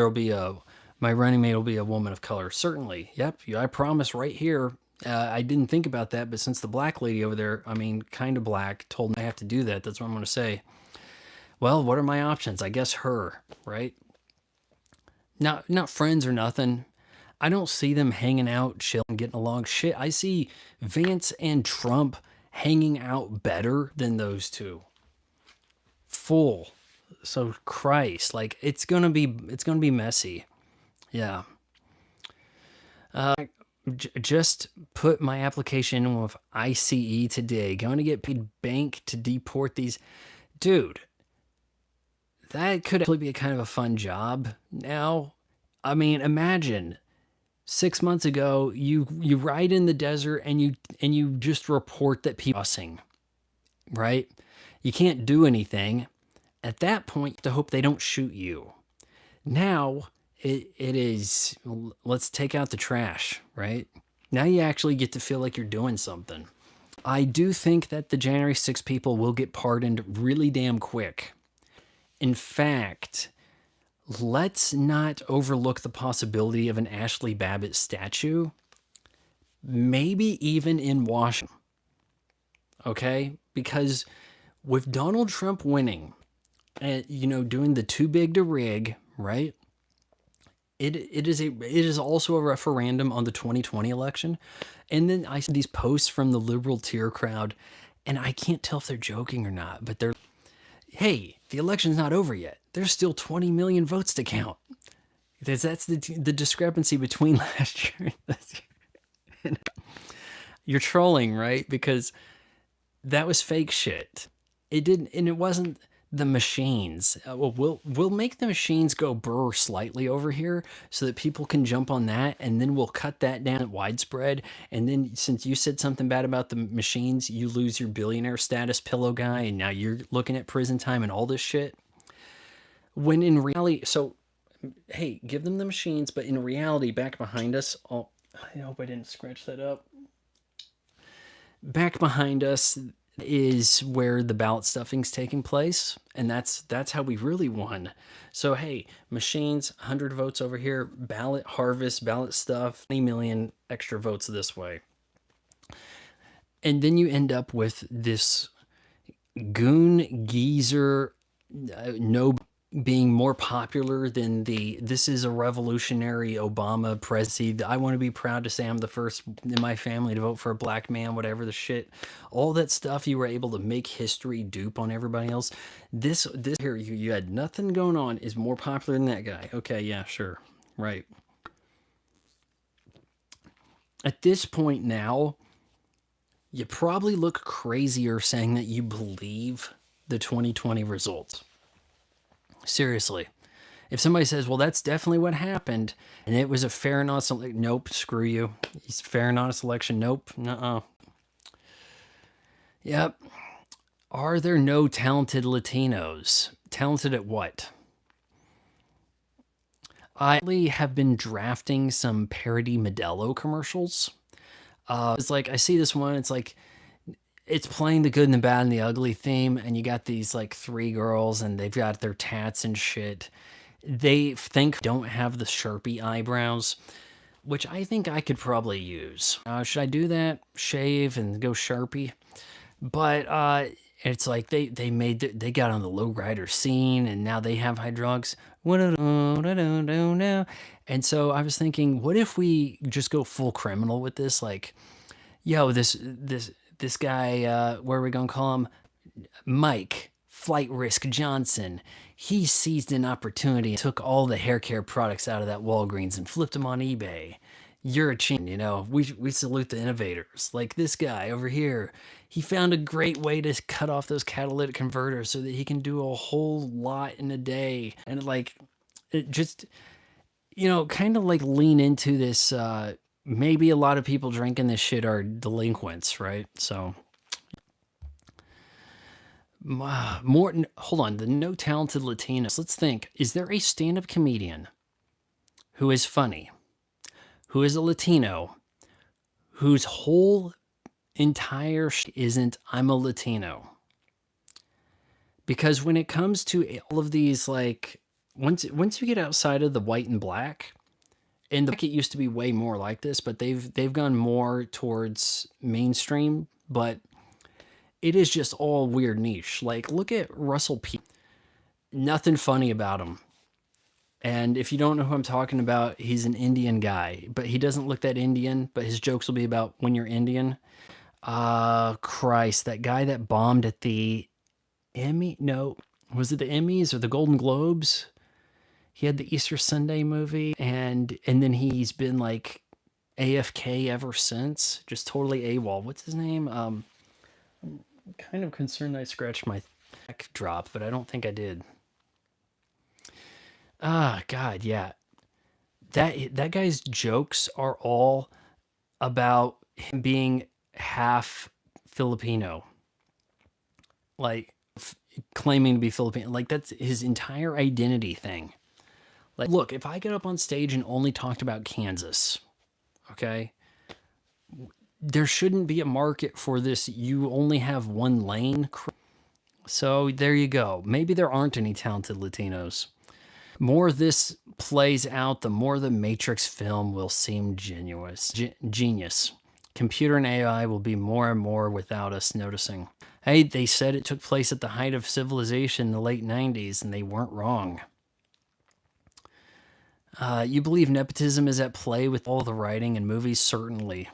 my running mate will be a woman of color. Certainly. Yep. I promise right here. I didn't think about that, but since the black lady over there, I mean, kind of black, told me I have to do that, that's what I'm going to say. Well, what are my options? I guess her, right? Not friends or nothing. I don't see them hanging out, chilling, getting along. Shit, I see Vance and Trump hanging out better than those two. Full. So Christ, like it's gonna be messy. Yeah. Just put my application in with ICE today. Going to get paid bank to deport these. Dude, that could actually be a kind of a fun job now. I mean, imagine 6 months ago, you ride in the desert and you just report that people are crossing, right? You can't do anything. At that point, you have to hope they don't shoot you. Now, it is, let's take out the trash, right? Now you actually get to feel like you're doing something. I do think that the January 6 people will get pardoned really damn quick. In fact, let's not overlook the possibility of an Ashley Babbitt statue, maybe even in Washington. Okay? Because with Donald Trump winning, and doing the too big to rig, right? It is also a referendum on the 2020 election. And then I see these posts from the liberal tier crowd, and I can't tell if they're joking or not, but they're, hey, the election's not over yet. There's still 20 million votes to count. That's the discrepancy between last year and this year. You're trolling, right? Because that was fake shit. It wasn't the machines. We'll make the machines go burr slightly over here so that people can jump on that, and then we'll cut that down at widespread. And then since you said something bad about the machines, you lose your billionaire status, pillow guy, and now you're looking at prison time and all this shit. When in reality, so hey, give them the machines, but in reality, back behind us, I hope I didn't scratch that up. Back behind us is where the ballot stuffing's taking place, and that's how we really won. So hey, machines, 100 votes over here, ballot harvest, ballot stuff, 20 million extra votes this way. And then you end up with this goon geezer, no being more popular than this is a revolutionary Obama presidency. I want to be proud to say I'm the first in my family to vote for a black man, whatever the shit. All that stuff you were able to make history dupe on everybody else. This here, you had nothing going on, is more popular than that guy. Okay, yeah, sure. Right. At this point now, you probably look crazier saying that you believe the 2020 results. Seriously. If somebody says, well, that's definitely what happened, and it was a fair and honest election, nope, screw you. It's fair and honest election, nope, nuh-uh. Yep. Are there no talented Latinos? Talented at what? I have been drafting some parody Modelo commercials. It's like, I see this one, it's like, it's playing the good and the bad and the ugly theme, and you got these like three girls and they've got their tats and shit. They think don't have the Sharpie eyebrows, which I think I could probably use. Should I do that? Shave and go Sharpie? But it's like they got on the lowrider scene, and now they have hydraulics. And so I was thinking, what if we just go full criminal with this? Like, yo, this guy, what are we gonna call him? Mike. Flight Risk Johnson, he seized an opportunity, took all the hair care products out of that Walgreens and flipped them on eBay. You're a champion, you know. We salute the innovators. Like this guy over here, he found a great way to cut off those catalytic converters so that he can do a whole lot in a day. And like, it just, you know, kind of like lean into this. Maybe a lot of people drinking this shit are delinquents, right? So more. Hold on, the no talented Latinos. Let's think. Is there a stand-up comedian who is funny, who is a Latino, whose whole entire isn't "I'm a Latino"? Because when it comes to all of these, like once you get outside of the white and black, and it used to be way more like this, but they've gone more towards mainstream, but it is just all weird niche. Like look at Russell P. Nothing funny about him. And if you don't know who I'm talking about, he's an Indian guy, but he doesn't look that Indian, but his jokes will be about when you're Indian. Christ, that guy that bombed at the Emmy? No, was it the Emmys or the Golden Globes? He had the Easter Sunday movie, and then he's been like AFK ever since, just totally AWOL. What's his name? I'm kind of concerned I scratched my backdrop, but I don't think I did. God, yeah. That guy's jokes are all about him being half Filipino, like claiming to be Filipino. Like that's his entire identity thing. Like, look, if I get up on stage and only talked about Kansas, okay, there shouldn't be a market for this. You only have one lane. So there you go. Maybe there aren't any talented Latinos. More this plays out, the more the Matrix film will seem genius. Computer and AI will be more and more without us noticing. Hey, they said it took place at the height of civilization in the late 90s, and they weren't wrong. You believe nepotism is at play with all the writing and movies? Certainly.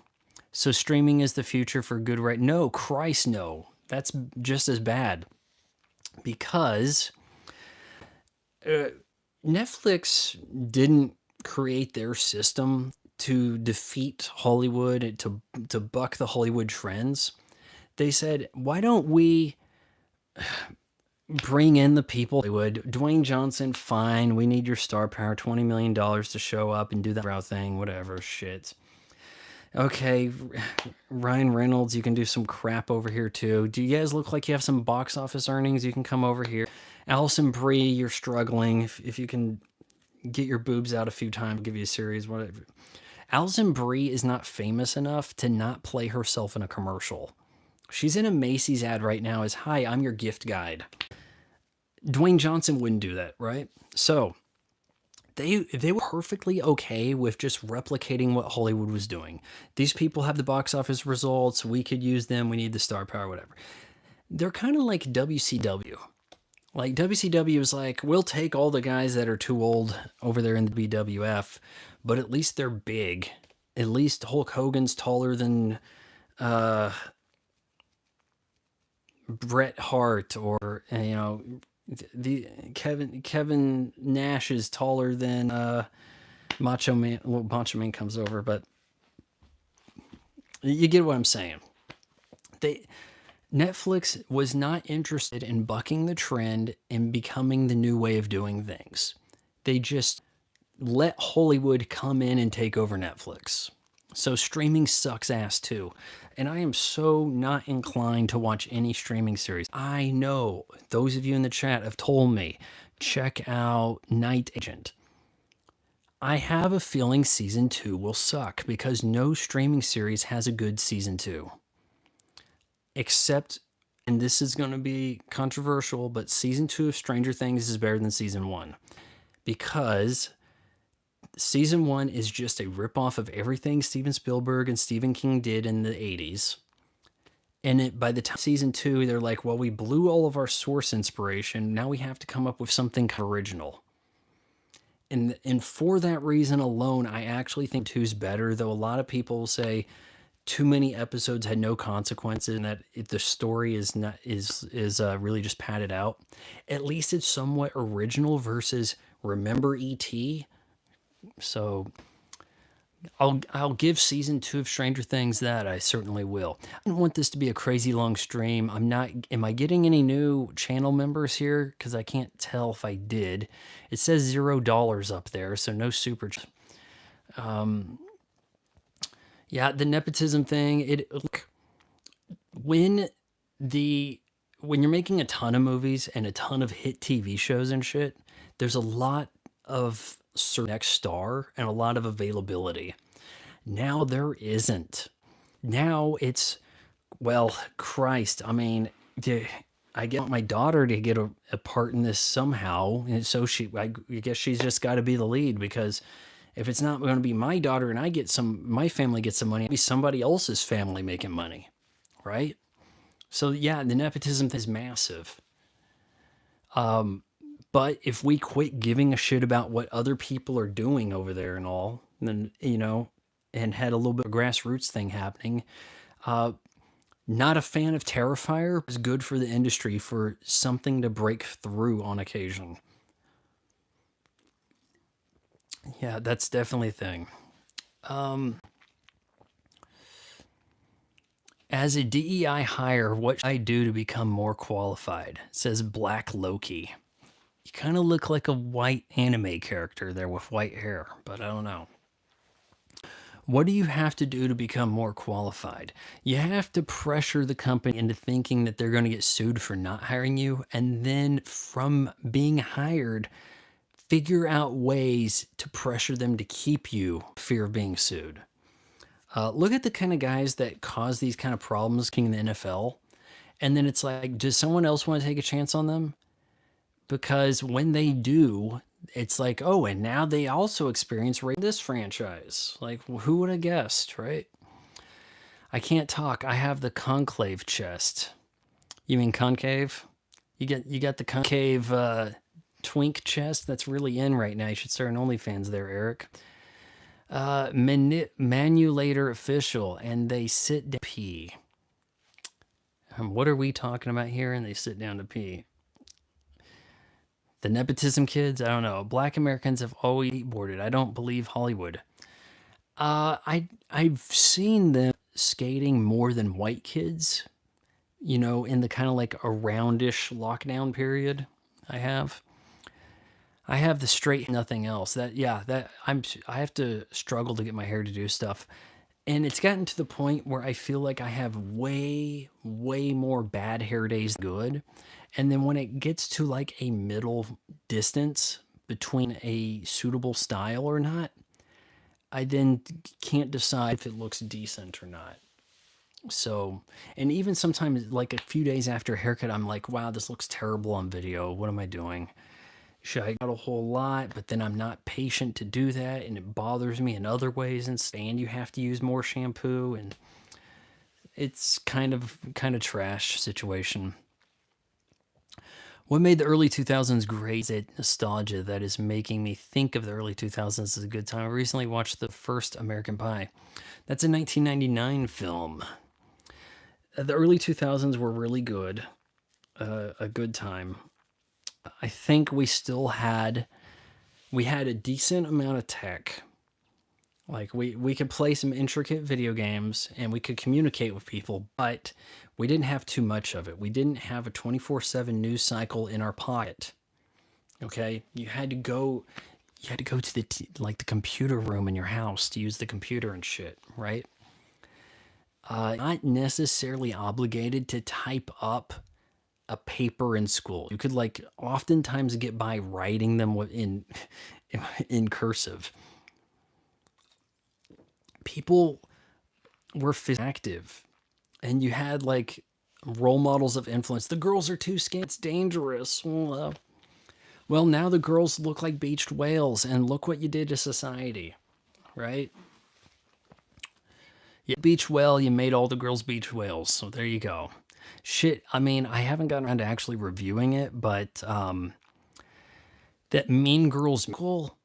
So streaming is the future for good writing? No, Christ, no. That's just as bad. Because Netflix didn't create their system to defeat Hollywood, to buck the Hollywood trends. They said, why don't we bring in the people? Hollywood, Dwayne Johnson, fine, we need your star power, $20 million to show up and do that route thing, whatever, shit. Okay, Ryan Reynolds, you can do some crap over here too. Do you guys look like you have some box office earnings? You can come over here. Alison Brie, you're struggling. If you can get your boobs out a few times, I'll give you a series, whatever. Alison Brie is not famous enough to not play herself in a commercial. She's in a Macy's ad right now as, hi, I'm your gift guide. Dwayne Johnson wouldn't do that, right? So they were perfectly okay with just replicating what Hollywood was doing. These people have the box office results. We could use them. We need the star power, whatever. They're kind of like WCW. Like WCW is like, we'll take all the guys that are too old over there in the BWF, but at least they're big. At least Hulk Hogan's taller than Bret Hart, or you know, the Kevin Nash is taller than Macho Man. Well, Macho Man comes over, but you get what I'm saying. Netflix was not interested in bucking the trend and becoming the new way of doing things. They just let Hollywood come in and take over Netflix. So streaming sucks ass too. And I am so not inclined to watch any streaming series. I know those of you in the chat have told me, check out Night Agent. I have a feeling season 2 will suck because no streaming series has a good season 2. Except, and this is going to be controversial, but season 2 of Stranger Things is better than season 1. Because season 1 is just a ripoff of everything Steven Spielberg and Stephen King did in the 80s. And by the time season 2, they're like, well, we blew all of our source inspiration. Now we have to come up with something original. And for that reason alone, I actually think 2's better, though a lot of people say too many episodes had no consequences, and that if the story is not really just padded out, at least it's somewhat original versus remember ET. So I'll give season 2 of Stranger Things that. I certainly will. I don't want this to be a crazy long stream. I'm not. Am I getting any new channel members here? Because I can't tell if I did. It says $0 up there, so no super. Yeah, the nepotism thing. Look, when the when you're making a ton of movies and a ton of hit TV shows and shit, there's a lot of next star and a lot of availability. Now there isn't. Now it's, well, Christ. I mean, I get my daughter to get a part in this somehow, and so I guess she's just got to be the lead, because if it's not going to be my daughter and my family gets some money, it'll be somebody else's family making money, right? So yeah, the nepotism is massive. But if we quit giving a shit about what other people are doing over there and all, then, and had a little bit of grassroots thing happening. Not a fan of Terrifier. It's good for the industry for something to break through on occasion. Yeah, that's definitely a thing. As a DEI hire, what should I do to become more qualified? Says Black Loki. You kind of look like a white anime character there with white hair, but I don't know. What do you have to do to become more qualified? You have to pressure the company into thinking that they're going to get sued for not hiring you. And then from being hired, figure out ways to pressure them to keep you, fear of being sued. Look at the kind of guys that cause these kind of problems in the NFL. And then it's like, does someone else want to take a chance on them? Because when they do, it's like, oh, and now they also experience this franchise. Like, who would have guessed, right? I can't talk. I have the conclave chest. You mean concave? You got the concave twink chest that's really in right now. You should start an OnlyFans there, Eric. Manulator official, and they sit down to pee. What are we talking about here? And they sit down to pee. The nepotism kids, I don't know. Black Americans have always skateboarded. I don't believe Hollywood. I've seen them skating more than white kids, in the kind of like a roundish lockdown period. I have the straight nothing else. I have to struggle to get my hair to do stuff. And it's gotten to the point where I feel like I have way, way more bad hair days than good. And then when it gets to like a middle distance between a suitable style or not, I then can't decide if it looks decent or not. So, and even sometimes like a few days after a haircut, I'm like, wow, this looks terrible on video. What am I doing? Should I cut a whole lot? But then I'm not patient to do that, and it bothers me in other ways. And you have to use more shampoo, and it's kind of trash situation. What made the early 2000s great is nostalgia that is making me think of the early 2000s as a good time. I recently watched the first American Pie. That's a 1999 film. The early 2000s were really good. A good time. I think we had a decent amount of tech. Like we could play some intricate video games and we could communicate with people, but we didn't have too much of it. We didn't have a 24/7 news cycle in our pocket. Okay? You had to go to the computer room in your house to use the computer and shit, right? Not necessarily obligated to type up a paper in school. You could oftentimes get by writing them in cursive. People were physically active, and you had role models of influence. The girls are too skinny. It's dangerous. Well, now the girls look like beached whales, and look what you did to society, right? You beach whale, you made all the girls beach whales. So there you go. Shit, I mean, I haven't gotten around to actually reviewing it, but that Mean Girls musical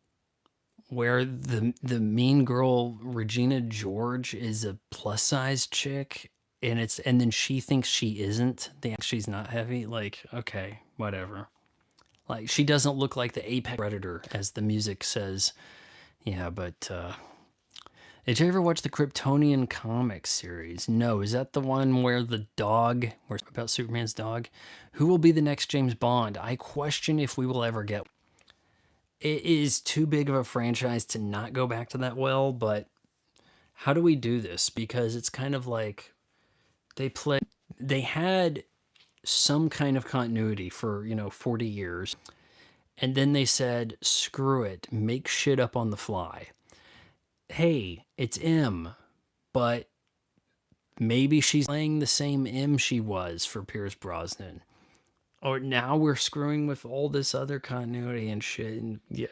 where the mean girl Regina George is a plus size chick, and then she thinks she isn't. She's not heavy. Like, okay, whatever. Like, she doesn't look like the apex predator, as the music says. Yeah, but did you ever watch the Kryptonian comic series? No, is that the one where the dog, where it's about Superman's dog? Who will be the next James Bond? I question if we will ever get. It is too big of a franchise to not go back to that well, but how do we do this? Because it's kind of like they had some kind of continuity for, 40 years. And then they said, screw it, make shit up on the fly. Hey, it's M, but maybe she's playing the same M she was for Pierce Brosnan. Or now we're screwing with all this other continuity and shit. And yeah,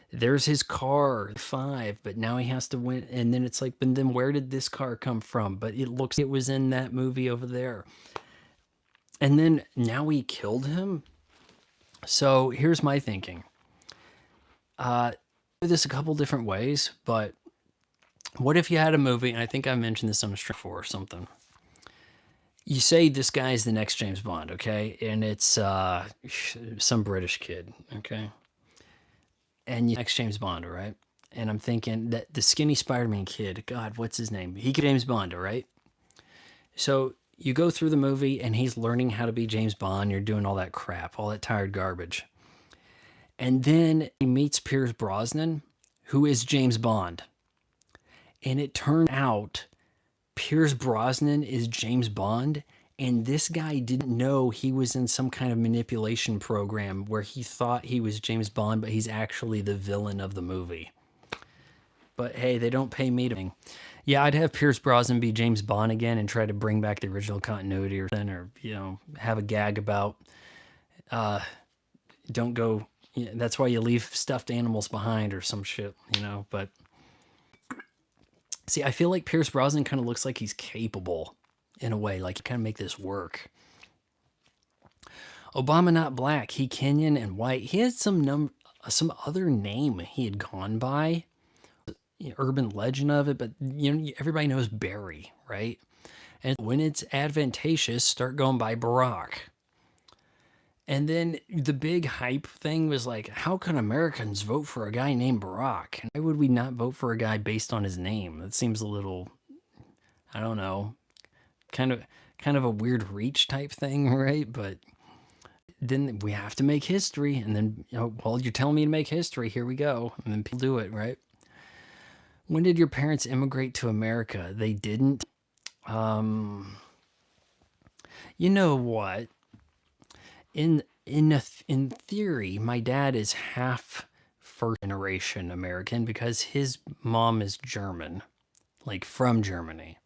there's his car, 5, but now he has to win. And then it's like, but then where did this car come from? But it looks it was in that movie over there. And then now we killed him. So here's my thinking. Do this a couple different ways, but what if you had a movie, and I think I mentioned this on a stream before or something. You say this guy is the next James Bond, okay? And it's some British kid, okay? And you next James Bond, all right? And I'm thinking that the skinny Spider-Man kid, God, what's his name? He could James Bond, all right? So you go through the movie and he's learning how to be James Bond. You're doing all that crap, all that tired garbage. And then he meets Pierce Brosnan, who is James Bond. And it turned out Pierce Brosnan is James Bond, and this guy didn't know he was in some kind of manipulation program where he thought he was James Bond, but he's actually the villain of the movie. But hey, they don't pay me to. Yeah, I'd have Pierce Brosnan be James Bond again and try to bring back the original continuity, or have a gag about don't go. That's why you leave stuffed animals behind or some shit, But see, I feel like Pierce Brosnan kind of looks like he's capable in a way, like he kind of make this work. Obama not black, he Kenyan and white. He had some other name he had gone by, urban legend of it, but everybody knows Barry, right? And when it's advantageous, start going by Barack. And then the big hype thing was like, how can Americans vote for a guy named Barack? And why would we not vote for a guy based on his name? That seems a little, I don't know, kind of a weird reach type thing, right? But then we have to make history. And then, well, you're telling me to make history. Here we go. And then people do it, right? When did your parents immigrate to America? They didn't. You know what? In theory, my dad is half first generation American because his mom is German, like from Germany.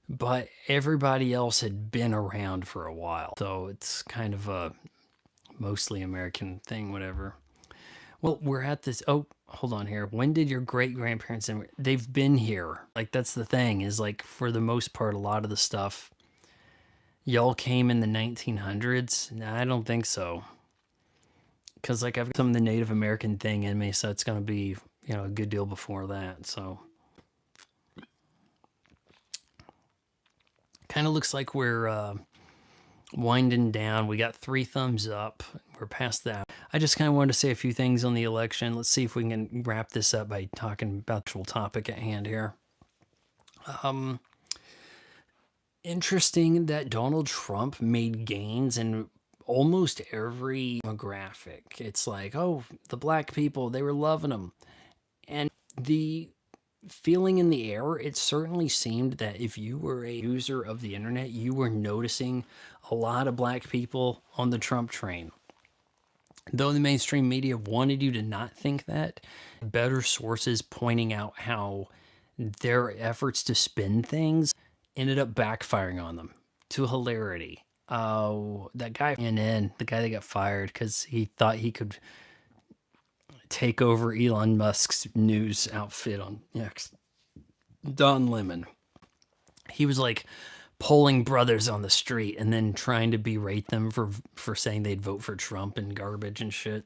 But everybody else had been around for a while, so it's kind of a mostly American thing, whatever. Well, we're at this. Oh, hold on here. When did your great grandparents? They've been here. Like, that's the thing. Is like, for the most part, a lot of the stuff. Y'all came in the 1900s? Nah, I don't think so. Because, like, I've got some of the Native American thing in me, so it's going to be, a good deal before that. So, kind of looks like we're winding down. We got 3 thumbs up. We're past that. I just kind of wanted to say a few things on the election. Let's see if we can wrap this up by talking about the actual topic at hand here. Interesting that Donald Trump made gains in almost every demographic. It's like, oh, the black people, they were loving him. And the feeling in the air, it certainly seemed that if you were a user of the internet, you were noticing a lot of black people on the Trump train. Though the mainstream media wanted you to not think that, better sources pointing out how their efforts to spin things ended up backfiring on them to hilarity. That guy the guy that got fired because he thought he could take over Elon Musk's news outfit on X. Don Lemon. He was like polling brothers on the street and then trying to berate them for saying they'd vote for Trump and garbage and shit.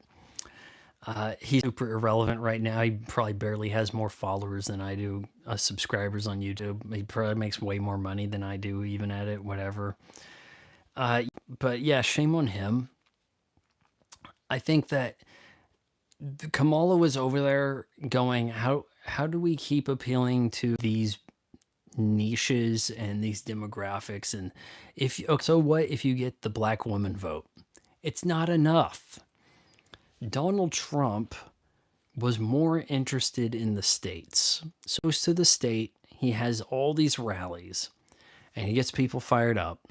He's super irrelevant right now. He probably barely has more followers than I do, subscribers on YouTube. He probably makes way more money than I do, even at it, whatever. But yeah, shame on him. I think that Kamala was over there going, how do we keep appealing to these niches and these demographics? And so what if you get the black woman vote? It's not enough. Donald Trump was more interested in the states. So he goes to the state, he has all these rallies, and he gets people fired up.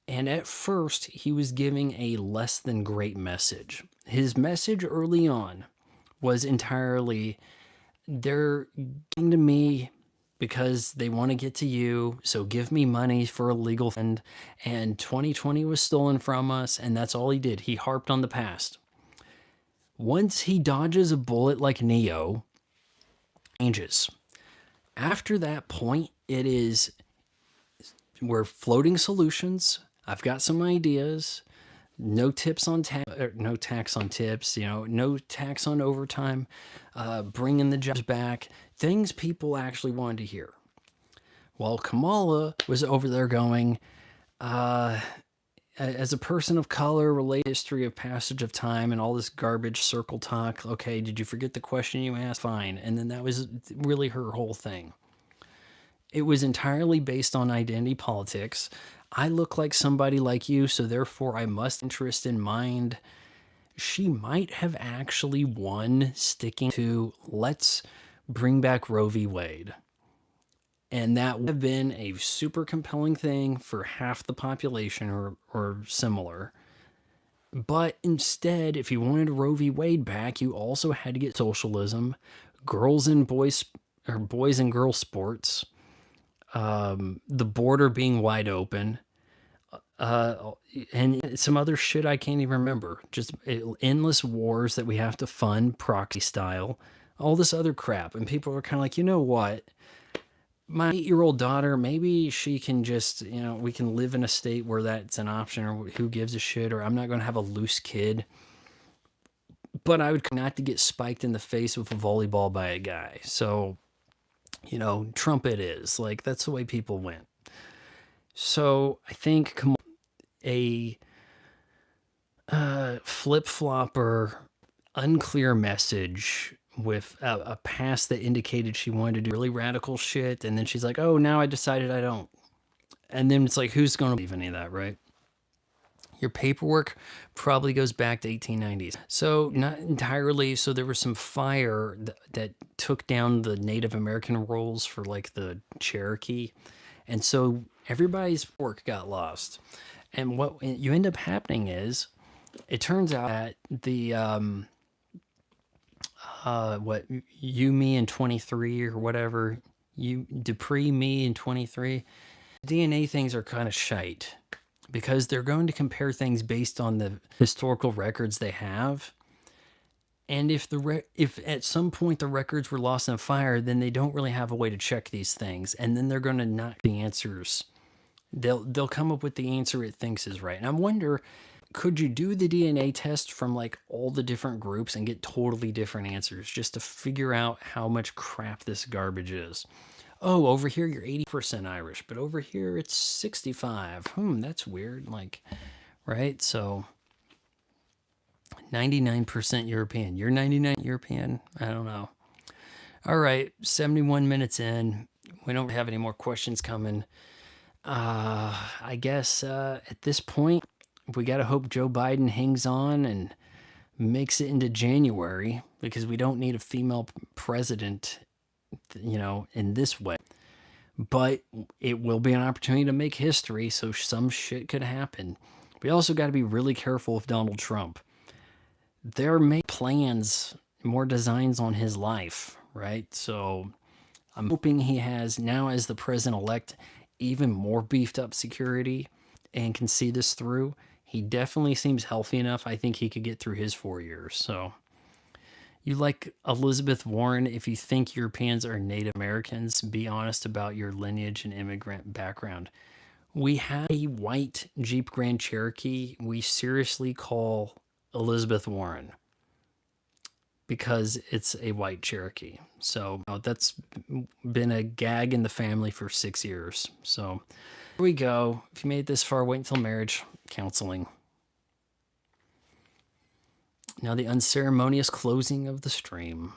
And at first, he was giving a less than great message. His message early on was entirely, they're getting to me because they want to get to you, so give me money for a legal fund. And 2020 was stolen from us, and that's all he did. He harped on the past. Once he dodges a bullet like Neo, changes. After that point, it is, we're floating solutions. I've got some ideas. No tips on no tax on tips. No tax on overtime. Bringing the jobs back. Things people actually wanted to hear. While Kamala was over there going, as a person of color, relate history of passage of time and all this garbage circle talk. Okay, did you forget the question you asked? Fine. And then that was really her whole thing. It was entirely based on identity politics. I look like somebody like you, so therefore I must interest in mind. She might have actually won sticking to let's bring back Roe v. Wade. And that would have been a super compelling thing for half the population or similar. But instead, if you wanted Roe v. Wade back, you also had to get socialism, girls and boys, or boys and girls sports, the border being wide open, and some other shit I can't even remember. Just endless wars that we have to fund, proxy style, all this other crap. And people are kind of like, you know what? My 8-year-old daughter, maybe she can just, we can live in a state where that's an option, or who gives a shit, or I'm not going to have a loose kid. But I would not to get spiked in the face with a volleyball by a guy. So, Trump it is. Like, that's the way people went. So I think a flip-flopper, unclear message with a past that indicated she wanted to do really radical shit, and then she's like, oh, now I decided I don't. And then it's like, who's going to believe any of that, right? Your paperwork probably goes back to 1890s. So not entirely. So there was some fire that took down the Native American rolls for like the Cherokee. And so everybody's work got lost. And what you end up happening is, it turns out that the you, me, and 23 or whatever, you Dupree, me, and 23, DNA things are kind of shite because they're going to compare things based on the historical records they have. And if if at some point the records were lost in a fire, then they don't really have a way to check these things, and then they're going to knock the answers. They'll come up with the answer it thinks is right. And I wonder, could you do the DNA test from like all the different groups and get totally different answers just to figure out how much crap this garbage is? Oh, over here you're 80% Irish, but over here it's 65. That's weird. Like, right? So 99% European. You're 99 European? I don't know. All right, 71 minutes in. We don't have any more questions coming. I guess at this point, we got to hope Joe Biden hangs on and makes it into January, because we don't need a female president, in this way. But it will be an opportunity to make history, so some shit could happen. We also got to be really careful with Donald Trump. There may plans, more designs on his life, right? So I'm hoping he has, now as the president-elect, even more beefed up security and can see this through. He definitely seems healthy enough. I think he could get through his 4 years. So you like Elizabeth Warren, if you think Europeans are Native Americans, be honest about your lineage and immigrant background. We have a white Jeep Grand Cherokee we seriously call Elizabeth Warren. because it's a white Cherokee. So that's been a gag in the family for 6 years. So here we go. If you made it this far, wait until marriage counseling. Now the unceremonious closing of the stream.